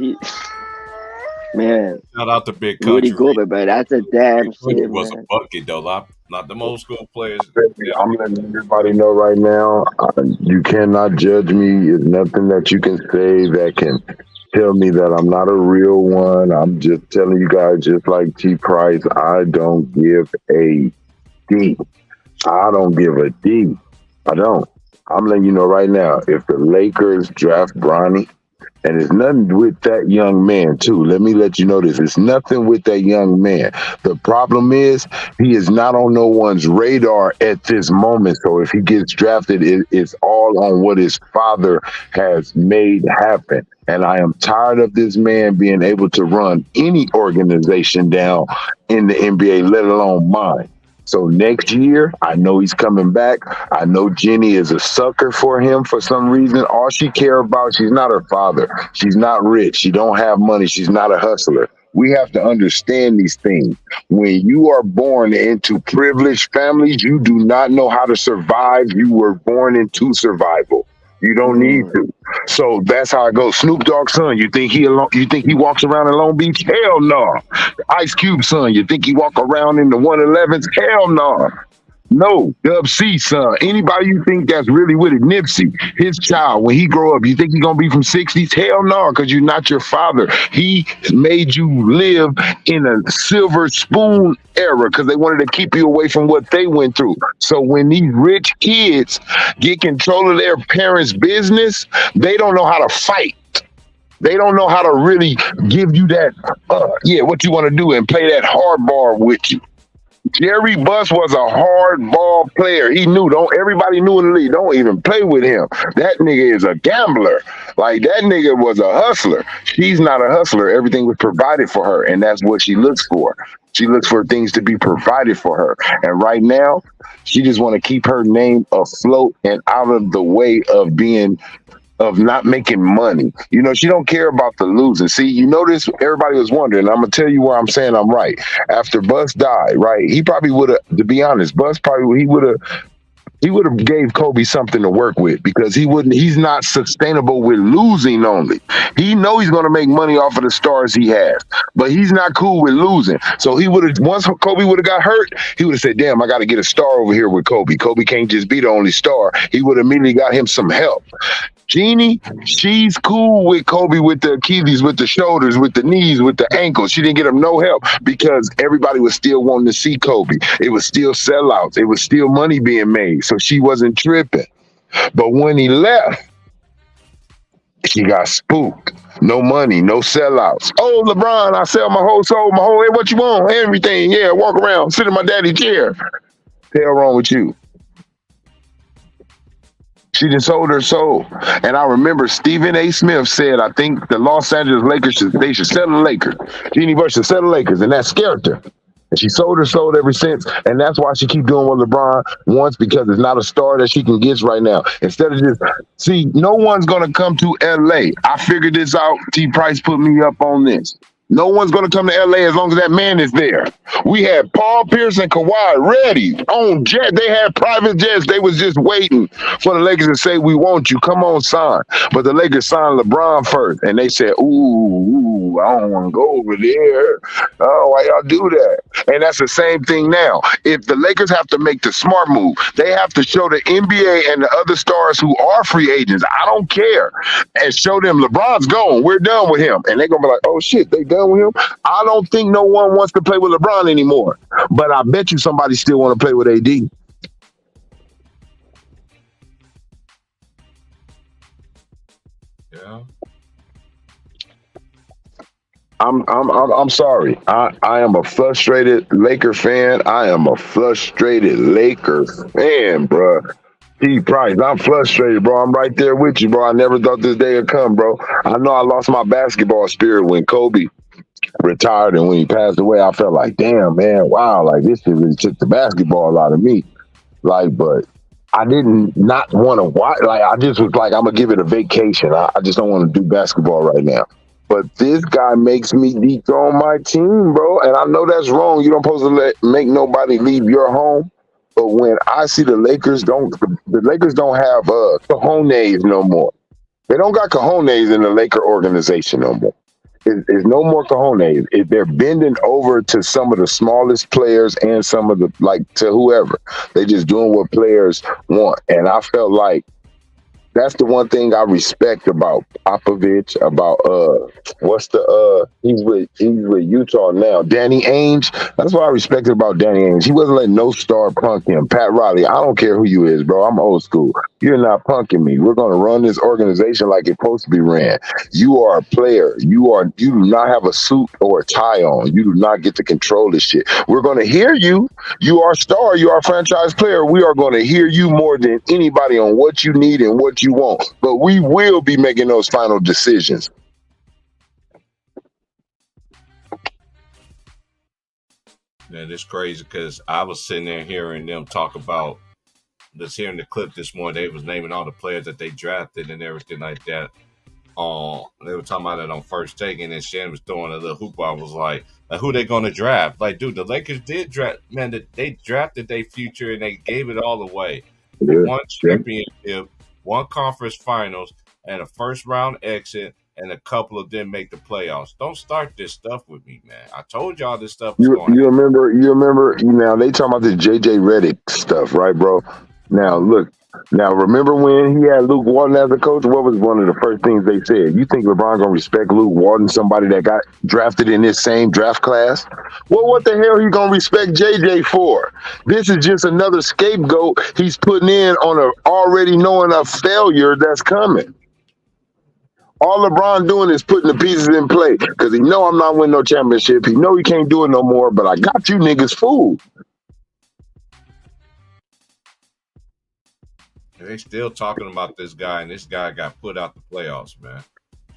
man, Shout out to Big Rudy Country. Gobert, but that's a damn Big Country shame, was a man. bucket though. Not the old school players. I'm letting everybody know right now, you cannot judge me. It's nothing that you can say that can tell me that I'm not a real one. I'm just telling you guys, just like T Price, I don't give a D. I don't give a D. I don't. I'm letting you know right now, if the Lakers draft Bronny, and it's nothing with that young man, too. Let me let you know this. It's nothing with that young man. The problem is he is not on no one's radar at this moment. So if he gets drafted, it's all on what his father has made happen. And I am tired of this man being able to run any organization down in the NBA, let alone mine. So next year, I know he's coming back. I know Jenny is a sucker for him for some reason. All she care about, she's not her father. She's not rich. She don't have money. She's not a hustler. We have to understand these things. When you are born into privileged families, you do not know how to survive. You were born into survival. You don't need to. So that's how it goes. Snoop Dogg's son, you think he walks around in Long Beach? Hell no. Ice Cube's son, you think he walk around in the 111s? Hell no. No, Dub C son. Anybody you think that's really with it, Nipsey, his child, when he grow up, you think he gonna be from 60s? Hell no, because you're not your father. He made you live in a silver spoon era because they wanted to keep you away from what they went through. So when these rich kids get control of their parents' business, they don't know how to fight. They don't know how to really give you that, what you want to do and play that hardball with you. Jerry Buss was a hard ball player. He knew, everybody knew in the league, don't even play with him. That nigga is a gambler. Like, that nigga was a hustler. She's not a hustler. Everything was provided for her, and that's what she looks for. She looks for things to be provided for her. And right now, she just want to keep her name afloat and out of the way of not making money. You know, she don't care about the losing. See, you notice everybody was wondering, I'm going to tell you where I'm saying I'm right. After Buss died, right, he probably would have, to be honest, he would have gave Kobe something to work with because he's not sustainable with losing only. He know he's going to make money off of the stars he has, but he's not cool with losing. So he would have, once Kobe would have got hurt, he would have said, damn, I got to get a star over here with Kobe. Kobe can't just be the only star. He would have immediately got him some help. Jeannie, she's cool with Kobe with the Achilles, with the shoulders, with the knees, with the ankles. She didn't get him no help because everybody was still wanting to see Kobe. It was still sellouts. It was still money being made. So she wasn't tripping. But when he left, she got spooked. No money, no sellouts. Oh, LeBron, I sell my whole soul, hey, what you want? Everything. Yeah, walk around, sit in my daddy's chair. The hell wrong with you? She just sold her soul. And I remember Stephen A. Smith said, I think the Los Angeles Lakers should sell the Lakers. Jeannie Buss should sell the Lakers, and that scared her. And she sold her soul ever since, and that's why she keep doing what LeBron wants, because it's not a star that she can get right now. Instead of just, see, no one's going to come to L.A. I figured this out. T. Price put me up on this. No one's going to come to LA as long as that man is there. We had Paul Pierce and Kawhi ready on jet. They had private jets. They was just waiting for the Lakers to say, "We want you. Come on, sign." But the Lakers signed LeBron first, and they said, "Ooh, I don't want to go over there. Oh, why y'all do that?" And that's the same thing now. If the Lakers have to make the smart move, they have to show the NBA and the other stars who are free agents, I don't care, and show them LeBron's gone. We're done with him. And they're going to be like, "Oh, shit, they done with him?" I don't think no one wants to play with LeBron anymore. But I bet you somebody still want to play with AD. Yeah. I'm sorry. I am a frustrated Laker fan. I am a frustrated Laker fan, bro. T Price, I'm frustrated, bro. I'm right there with you, bro. I never thought this day would come, bro. I know I lost my basketball spirit when Kobe retired and when he passed away. I felt like, damn, man, wow, like this shit really took the basketball out of me. Like, but I didn't not want to watch. Like, I just was like, I'm gonna give it a vacation. I just don't want to do basketball right now. But this guy makes me dethrone my team, bro. And I know that's wrong. You don't supposed to make nobody leave your home. But when I see the Lakers the Lakers don't have cojones no more. They don't got cojones in the Laker organization no more. It's no more cojones. They're bending over to some of the smallest players and some of the to whoever. They just doing what players want. And I felt like that's the one thing I respect about Popovich, about he's with Utah now. Danny Ainge. That's what I respected about Danny Ainge. He wasn't letting no star punk him. Pat Riley, I don't care who you is, bro. I'm old school. You're not punking me. We're gonna run this organization like it's supposed to be ran. You are a player. You do not have a suit or a tie on. You do not get to control this shit. We're gonna hear you. You are a star. You are a franchise player. We are gonna hear you more than anybody on what you need and what you want. But we will be making those final decisions. Man, it's crazy because I was sitting there hearing them talk about just hearing the clip this morning. They was naming all the players that they drafted and everything like that. They were talking about it on First Take, and then Shannon was throwing a little hoop. I was like, who they going to draft? Like, dude, the Lakers did draft. Man, they drafted their future and they gave it all away. One championship, one conference finals, and a first round exit, and a couple of them make the playoffs. Don't start this stuff with me, man. I told y'all this stuff was going. You remember? Now they talking about the JJ Redick stuff, right, bro? Now look. Now, remember when he had Luke Walton as a coach? What was one of the first things they said? You think LeBron gonna respect Luke Walton, somebody that got drafted in this same draft class? Well, what the hell he gonna respect JJ for? This is just another scapegoat he's putting in on a already knowing a failure that's coming. All LeBron doing is putting the pieces in play because he know I'm not winning no championship. He know he can't do it no more, but I got you niggas fooled. They still talking about this guy, and this guy got put out the playoffs, man.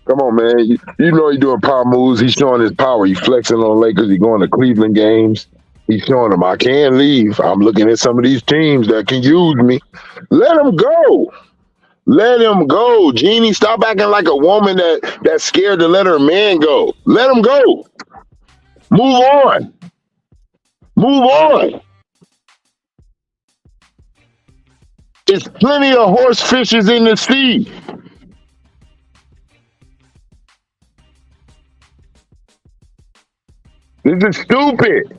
Come on, man. You know he's doing power moves. He's showing his power. He's flexing on Lakers. He's going to Cleveland games. He's showing them, I can't leave. I'm looking at some of these teams that can use me. Let him go. Let him go. Jeannie, stop acting like a woman that's scared to let her man go. Let him go. Move on. Move on. There's plenty of horse fishes in the sea. This is stupid.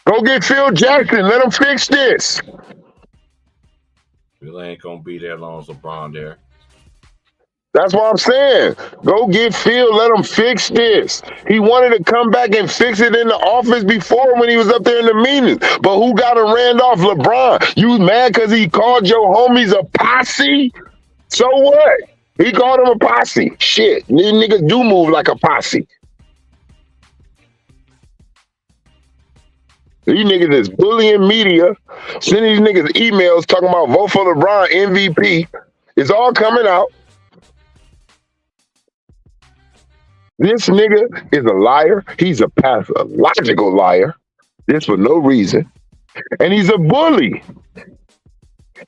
Go get Phil Jackson. Let him fix this. Phil ain't going to be there long as LeBron there. That's what I'm saying. Go get Phil. Let him fix this. He wanted to come back and fix it in the office before when he was up there in the meetings. But who got him ran off? LeBron. You mad because he called your homies a posse? So what? He called him a posse. Shit. These niggas do move like a posse. These niggas is bullying media, sending these niggas emails talking about vote for LeBron MVP. It's all coming out. This nigga is a liar. He's a pathological liar. This for no reason. And he's a bully.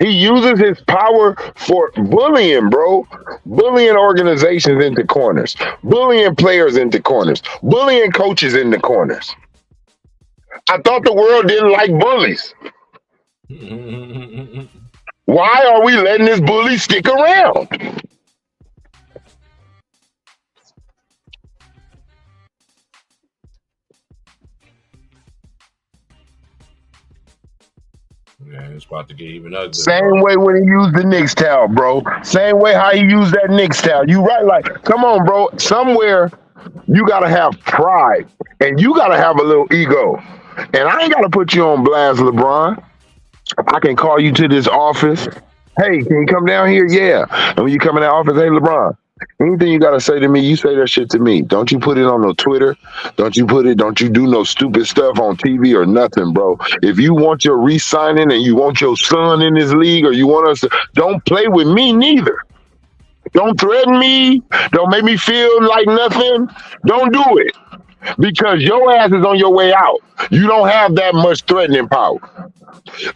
He uses his power for bullying, bro. Bullying organizations into corners, bullying players into corners, bullying coaches into corners. I thought the world didn't like bullies. Why are we letting this bully stick around? Yeah, it's about to get even uglier. Same way when he used the Knicks towel, bro. Same way how he used that Knicks towel. You right, like, come on, bro. Somewhere you gotta have pride and you gotta have a little ego. And I ain't gotta put you on blast, LeBron. I can call you to this office. Hey, can you come down here? Yeah. And when you come in that office, hey, LeBron, anything you gotta say to me, you say that shit to me. Don't you put it on no Twitter. Don't you do no stupid stuff on TV or nothing, bro. If you want your re-signing and you want your son in this league or you want us to, don't play with me neither. Don't threaten me. Don't make me feel like nothing. Don't do it. Because your ass is on your way out. You don't have that much threatening power.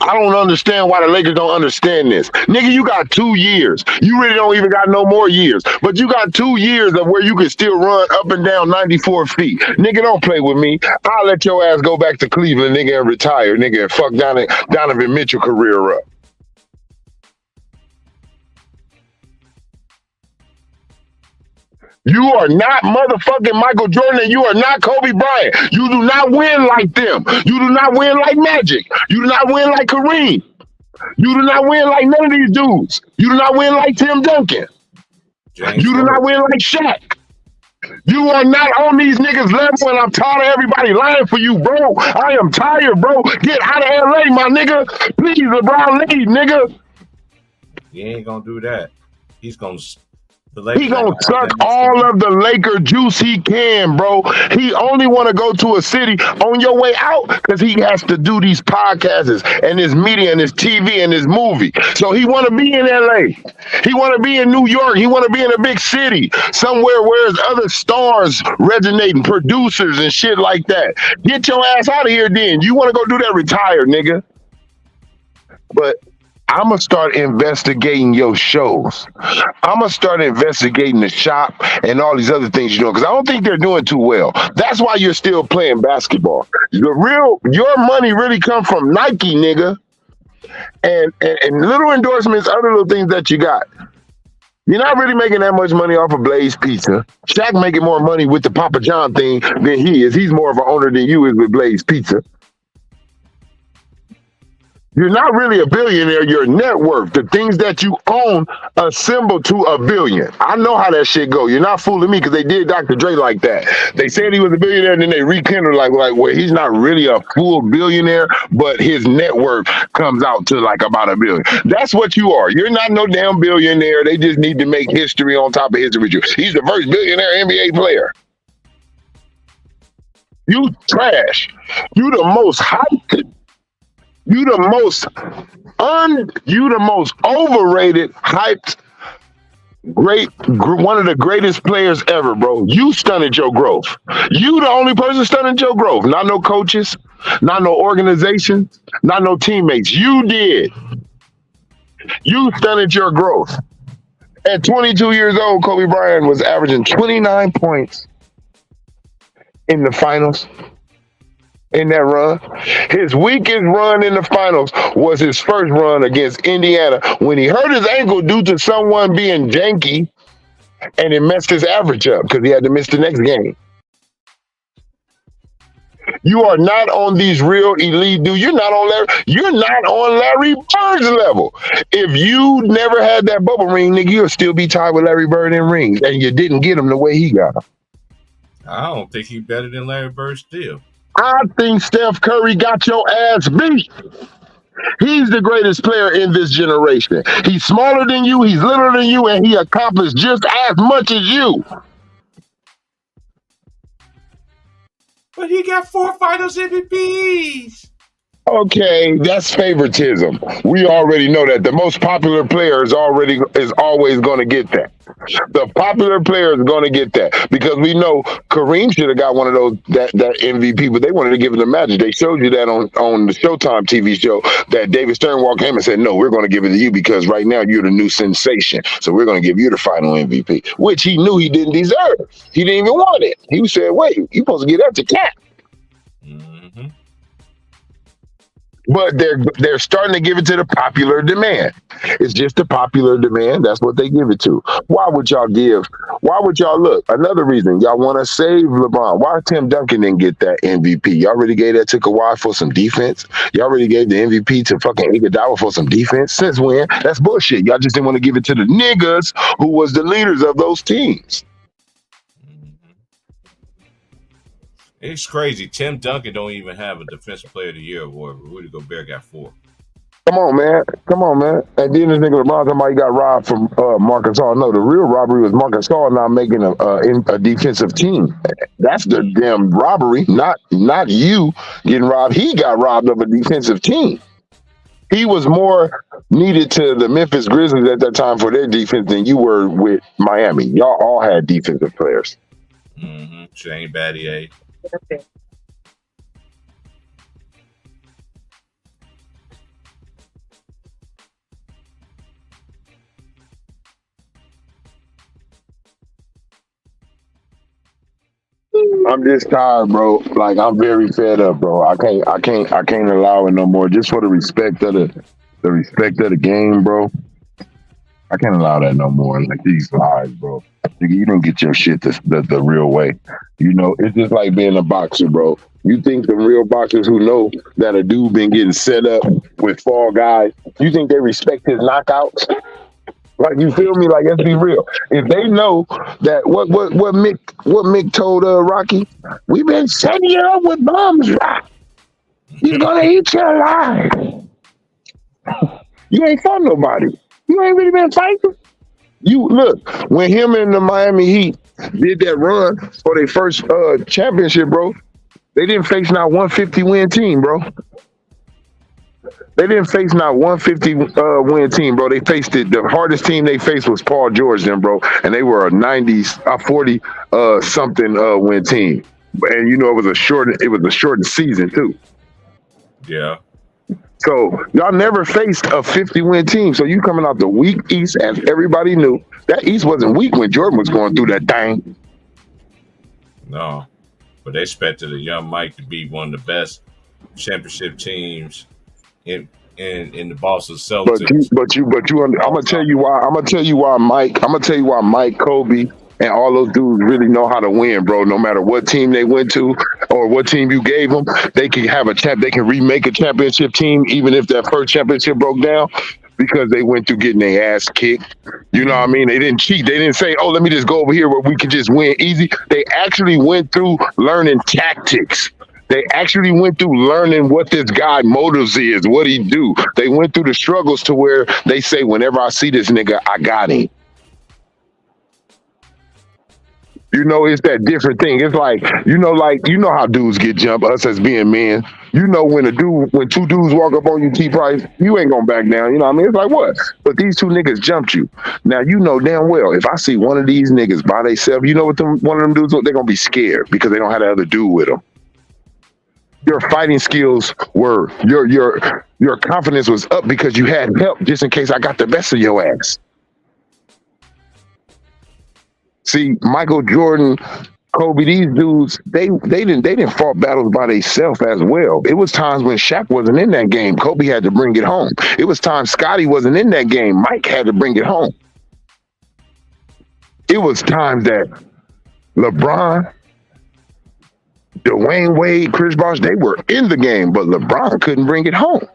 I don't understand why the Lakers don't understand this. Nigga, you got 2 years. You really don't even got no more years. But you got 2 years of where you can still run up and down 94 feet. Nigga, don't play with me. I'll let your ass go back to Cleveland, nigga, and retire, nigga, and fuck Donovan Mitchell career up. You are not motherfucking Michael Jordan and you are not Kobe Bryant. You do not win like them. You do not win like Magic. You do not win like Kareem. You do not win like none of these dudes. You do not win like Tim Duncan. James You do not win like Shaq. You are not on these niggas' level, and I'm tired of everybody lying for you, bro. I am tired, bro. Get out of LA, my nigga. Please, LeBron, leave, nigga. He ain't gonna do that. He's gonna. He gonna suck all of the Laker juice he can, bro. He only want to go to a city on your way out because he has to do these podcasts and his media and his TV and his movie. So he want to be in LA. He want to be in New York. He want to be in a big city somewhere where there's other stars resonating, producers and shit like that. Get your ass out of here, then. You want to go do that? Retire, nigga. But I'm going to start investigating your shows. I'm going to start investigating the shop and all these other things you're doing because I don't think they're doing too well. That's why you're still playing basketball. Your money really come from Nike, nigga. And little endorsements, other little things that you got. You're not really making that much money off of Blaze Pizza. Shaq making more money with the Papa John thing than he is. He's more of an owner than you is with Blaze Pizza. You're not really a billionaire. Your net worth, the things that you own, assemble to $1 billion. I know how that shit go. You're not fooling me because they did Dr. Dre like that. They said he was a billionaire and then they rekindled like well, he's not really a full billionaire, but his net worth comes out to like about $1 billion. That's what you are. You're not no damn billionaire. They just need to make history on top of history with you. He's the first billionaire NBA player. You trash. You the most hyped. You the most overrated, hyped, one of the greatest players ever, bro. You stunted your growth. You the only person stunted your growth. Not no coaches, not no organization, not no teammates. You did. You stunted your growth. At 22 years old, Kobe Bryant was averaging 29 points in the finals. In that run, his weakest run in the finals was his first run against Indiana when he hurt his ankle due to someone being janky, and it messed his average up because he had to miss the next game. You are not on these real elite dudes. You're not on Larry Bird's level. If you never had that bubble ring, nigga, you'll still be tied with Larry Bird in rings, and you didn't get him the way he got him. I don't think he's better than Larry Bird still. I think Steph Curry got your ass beat. He's the greatest player in this generation. He's smaller than you, he's littler than you, and he accomplished just as much as you. But he got 4 finals MVPs. Okay, that's favoritism. We already know that the most popular player is always going to get that. The popular player is going to get that because we know Kareem should have got one of those that MVP, but they wanted to give it to Magic. They showed you that on the Showtime TV show that David Stern walked him and said, "No, we're going to give it to you because right now you're the new sensation. So we're going to give you the final MVP," which he knew he didn't deserve. He didn't even want it. He said, "Wait, you supposed to get that to Cat." Mm-hmm. But they're starting to give it to the popular demand. It's just the popular demand. That's what they give it to. Why would y'all look? Another reason y'all want to save LeBron. Why Tim Duncan didn't get that MVP? Y'all already gave that to Kawhi for some defense. Y'all already gave the MVP to fucking Iguodala for some defense. Since when? That's bullshit. Y'all just didn't want to give it to the niggas who was the leaders of those teams. It's crazy. Tim Duncan don't even have a Defensive Player of the Year award. Rudy Gobert got 4. Come on, man. And then this nigga LeBron talking about he got robbed from Marcus Hall. No, the real robbery was Marcus Hall not making a defensive team. That's the damn robbery, not you getting robbed. He got robbed of a defensive team. He was more needed to the Memphis Grizzlies at that time for their defense than you were with Miami. Y'all all had defensive players. Mm-hmm. Shane Battier. Okay. I'm just tired, bro. Like I'm very fed up, bro. I can't allow it no more. Just for the respect of the game, bro. I can't allow that no more. Like these lies, bro. Nigga, you don't get your shit the real way. You know, it's just like being a boxer, bro. You think the real boxers who know that a dude been getting set up with Fall Guys, you think they respect his knockouts? Like, you feel me? Like, let's be real. If they know that what Mick told Rocky, we've been setting you up with bombs, Rock. He's gonna eat you alive. You ain't fought nobody. You ain't really been fighting. You look, when him and the Miami Heat did that run for their first championship, bro, they didn't face not 150 win team, bro. They didn't face not 150 win team, bro. They faced it. The hardest team they faced was Paul George, then, bro, and they were a 40 something win team. And you know it was a shortened season too. Yeah. So y'all never faced a 50 win team. So you coming out the weak East, as everybody knew. That East wasn't weak when Jordan was going through that thing. No, but they expected a young Mike to be one of the best championship teams in the Boston Celtics. I'm gonna tell you why Mike, Kobe, and all those dudes really know how to win, bro. No matter what team they went to or what team you gave them, they can have they can remake a championship team, even if that first championship broke down, because they went through getting their ass kicked. You know what I mean? They didn't cheat. They didn't say, "Oh, let me just go over here where we could just win easy." They actually went through learning tactics. They actually went through learning what this guy motives is, what he do. They went through the struggles to where they say, whenever I see this nigga, I got him. You know, it's that different thing. It's like you know how dudes get jumped, us as being men. You know when two dudes walk up on you, T-Price, you ain't gonna back down. You know what I mean? It's like, what? But these two niggas jumped you. Now, you know damn well, if I see one of these niggas by themselves, you know what one of them dudes, they're gonna be scared because they don't have the other dude with them. Your fighting skills were, your confidence was up because you had help just in case I got the best of your ass. See, Michael Jordan, Kobe, these dudes, they didn't fought battles by themselves as well. It was times when Shaq wasn't in that game. Kobe had to bring it home. It was times Scotty wasn't in that game. Mike had to bring it home. It was times that LeBron, Dwayne Wade, Chris Bosh, they were in the game, but LeBron couldn't bring it home.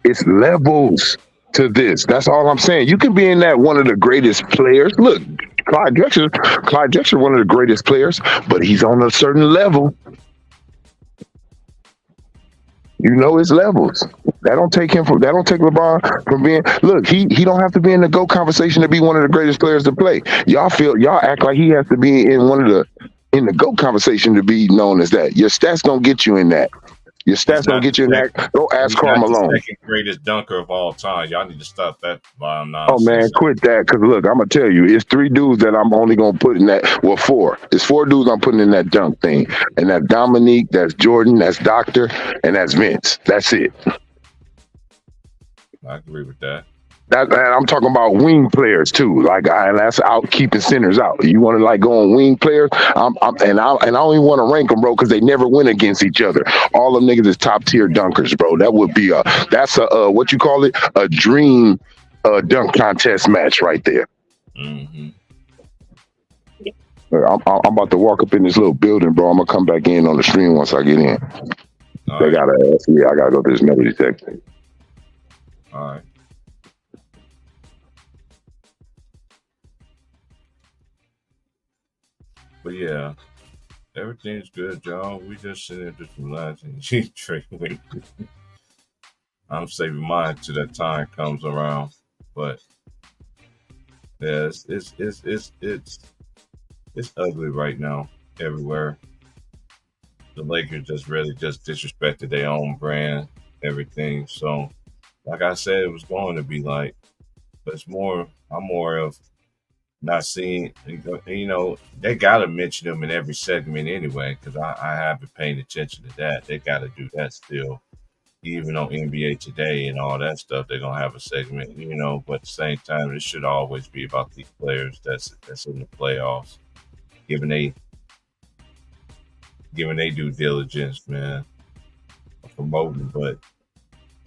It's levels to this. That's all I'm saying. You can be in that one of the greatest players. Look, Clyde Drexler, one of the greatest players, but he's on a certain level. You know his levels. That don't take LeBron from being. Look, he don't have to be in the GOAT conversation to be one of the greatest players to play. Y'all act like he has to be in one of in the GOAT conversation to be known as that. Your stats don't get you in that. Your stats don't get you in that. Go ask Karl Malone. He's the second greatest dunker of all time. Y'all need to stop that nonsense. Oh man, quit that. Cause look, I'm gonna tell you, it's 3 dudes that I'm only gonna put in that. Well, 4. It's 4 dudes I'm putting in that dunk thing, and that's Dominique, that's Jordan, that's Doctor, and that's Vince. That's it. I agree with that. I'm talking about wing players too. Like that's out keeping centers out. You want to like go on wing players? I don't even want to rank them, bro, because they never win against each other. All them niggas is top tier dunkers, bro. That would be that's a what you call it, a dream dunk contest match right there. Mm-hmm. I'm about to walk up in this little building, bro. I'm gonna come back in on the stream once I get in. All they gotta ask me. I gotta go to this melody section. All right. But yeah, everything's good, y'all. We just sitting there just relaxing. I'm saving mine till that time comes around. But yeah, it's ugly right now everywhere. The Lakers just really just disrespected their own brand, everything. So, like I said, it was going to be like, but it's more. I'm more of not seeing, they got to mention them in every segment anyway, because I have been paying attention to that. They got to do that still. Even on NBA Today and all that stuff, they're going to have a segment, but at the same time, it should always be about these players that's in the playoffs, giving they due diligence, man, promoting, but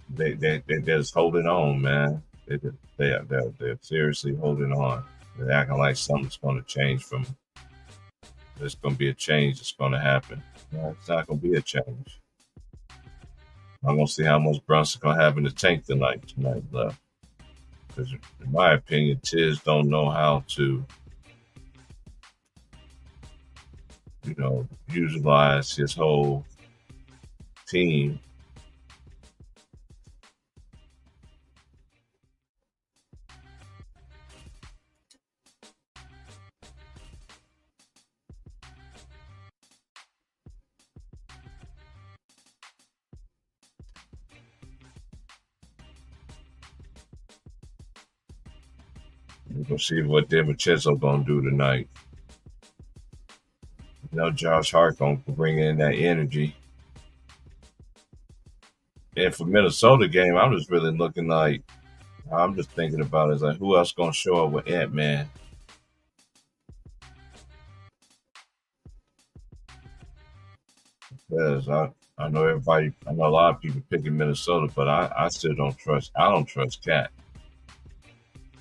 they're just holding on, man. They're seriously holding on. They're acting like something's going to change from. There's going to be a change that's going to happen. No, it's not going to be a change. I'm going to see how much Brunson's going to have in the tank tonight left. Because in my opinion, Tiz don't know how to, utilize his whole team. We're going to see what DiVincenzo going to do tonight. Josh Hart going to bring in that energy. And for Minnesota game, I'm just really looking like, I'm just thinking about it, like, who else going to show up with Ant-Man? Because I know a lot of people picking Minnesota, but I still don't trust Cat.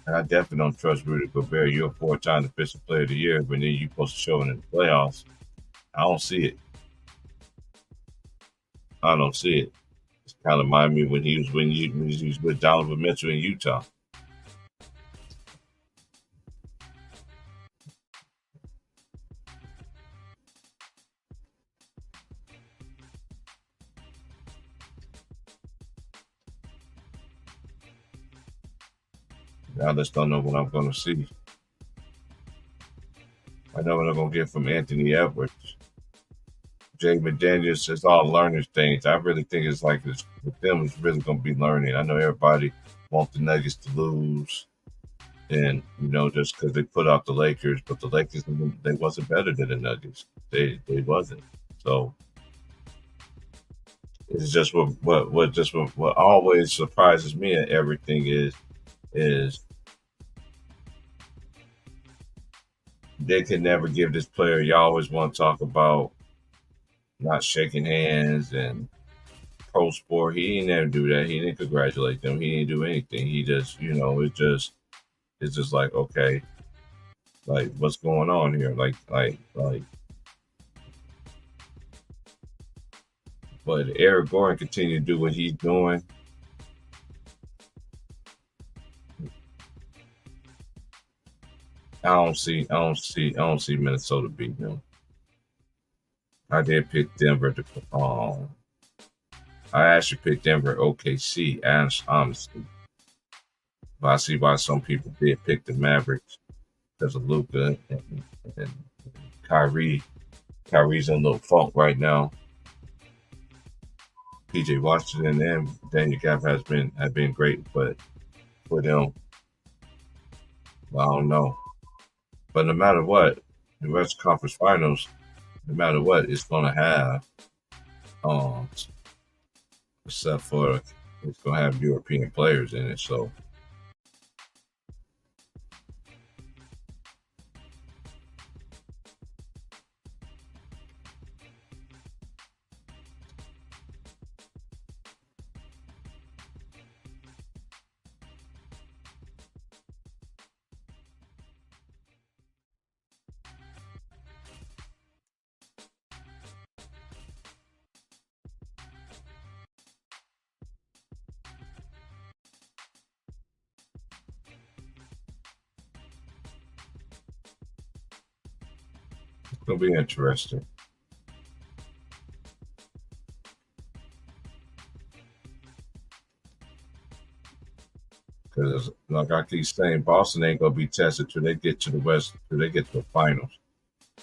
And I definitely don't trust Rudy Gobert. You're a 4-time defensive player of the year, but then you're supposed to show it in the playoffs. I don't see it. I don't see it. It's kind of remind me when he was with Donovan Mitchell in Utah. Now I just don't know what I'm going to see. I know what I'm going to get from Anthony Edwards. Jay McDaniels, it's all learners things. I really think it's like this with them. It's really going to be learning. I know everybody wants the Nuggets to lose, and just because they put out the Lakers, but the Lakers, they wasn't better than the Nuggets. They wasn't. So it's just what always surprises me at everything is they can never give this player. You always want to talk about not shaking hands and pro sport. He didn't ever do that. He didn't congratulate them. He didn't do anything. He just, it's just like, okay, like what's going on here? Like. But Eric Gordon continue to do what he's doing. I don't see Minnesota beating them. I did pick Denver to I actually picked Denver OKC, honestly. But I see why some people did pick the Mavericks because of Luka and Kyrie. Kyrie's in a little funk right now. PJ Washington and Daniel Gaff have been great, but for them, well, I don't know. But no matter what, the West Conference Finals, no matter what, it's gonna have um except for it's gonna have European players in it. So it's gonna be interesting. Because like I keep saying, Boston ain't gonna be tested till they get to the West, till they get to the finals.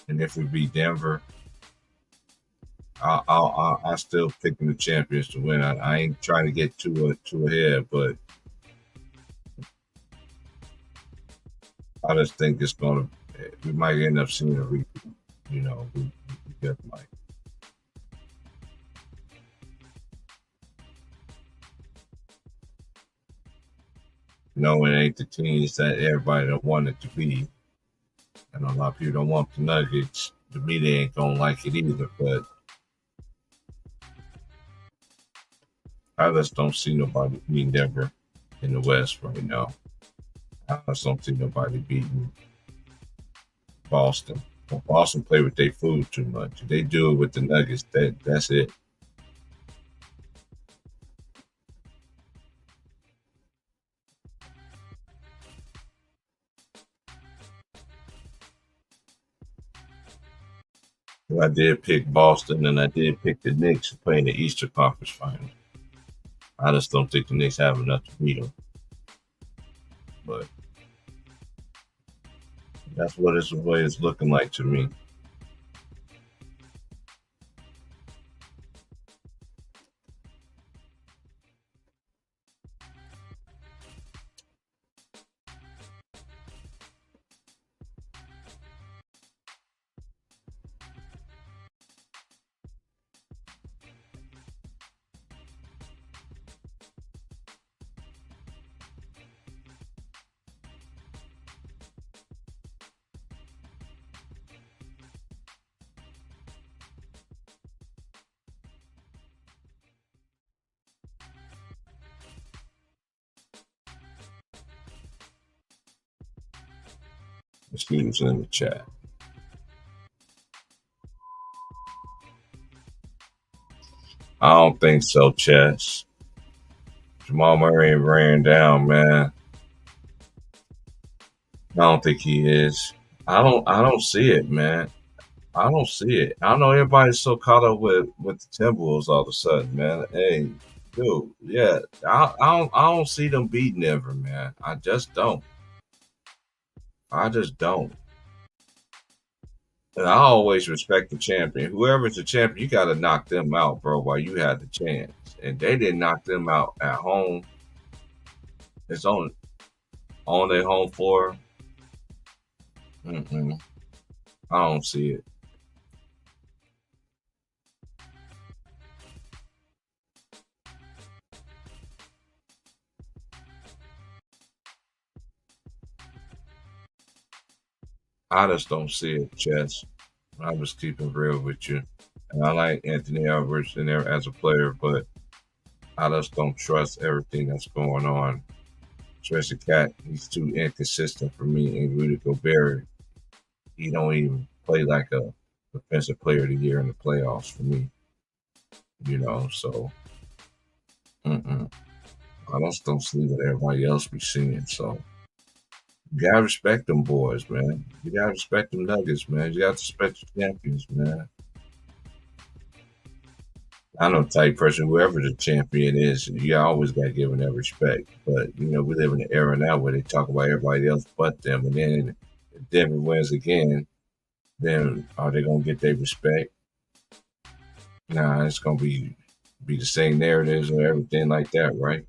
And if we beat Denver, I still picking the champions to win. I ain't trying to get too ahead, but I just think it's gonna. We might end up seeing a repeat. You know, we just might. No, it ain't the teams that everybody don't want it to be, and a lot of people don't want the Nuggets. To me, they ain't gonna like it either. But I just don't see nobody beating Denver in the West right now. I just don't see nobody beating Boston. Well, Boston play with their food too much. If they do it with the Nuggets, that's it. I did pick Boston, and I did pick the Knicks to play in the Eastern Conference Finals. I just don't think the Knicks have enough to beat them. But that's what it's looking like to me. Students in the chat. I don't think so, Chess. Jamal Murray ran down, man. I don't think he is. I don't see it, man. I don't see it. I know everybody's so caught up with the Timberwolves all of a sudden, man. Hey, dude, yeah. I don't see them beating Denver, man. I just don't. I just don't. And I always respect the champion. Whoever's the champion, you got to knock them out, bro, while you had the chance. And they didn't knock them out at home. It's on their home floor. Mm-mm. I don't see it. I just don't see it, Chess. I was keeping real with you. And I like Anthony Edwards in there as a player, but I just don't trust everything that's going on. Especially Cat, he's too inconsistent for me. And Rudy Gobert, he don't even play like a defensive player of the year in the playoffs for me. You know, so I just don't see what everybody else be seeing. So you gotta respect them boys, man. You gotta respect them Nuggets, man. You gotta respect the champions, man. I know type person, whoever the champion is, you always got to give them that respect. But you know, we live in an era now where they talk about everybody else but them, and then if Denver wins again, then are they gonna get their respect? Nah, it's gonna be the same narratives or everything like that, right?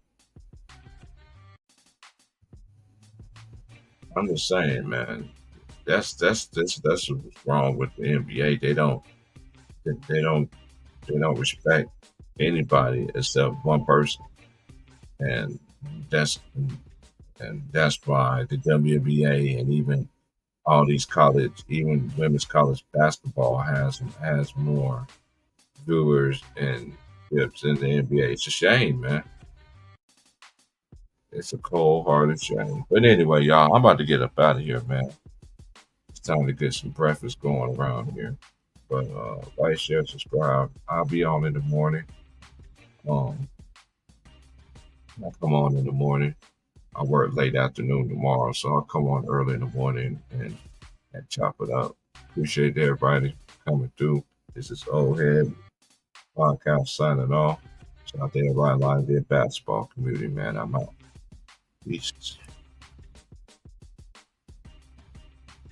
I'm just saying, man. That's what's wrong with the NBA. They don't they don't respect anybody except one person, and that's that's why the WNBA and even all these college, even women's college basketball has more viewers and tips than the NBA. It's a shame, man. It's a cold-hearted shame. But anyway, y'all, I'm about to get up out of here, man. It's time to get some breakfast going around here. But like, share, subscribe. I'll be on in the morning. Um, I'll come on in the morning. I work late afternoon tomorrow, so I'll come on early in the morning and chop it up. Appreciate everybody coming through. This is Old Head Podcast signing off. Shout out to everybody live in the basketball community, man. I'm out. Peace.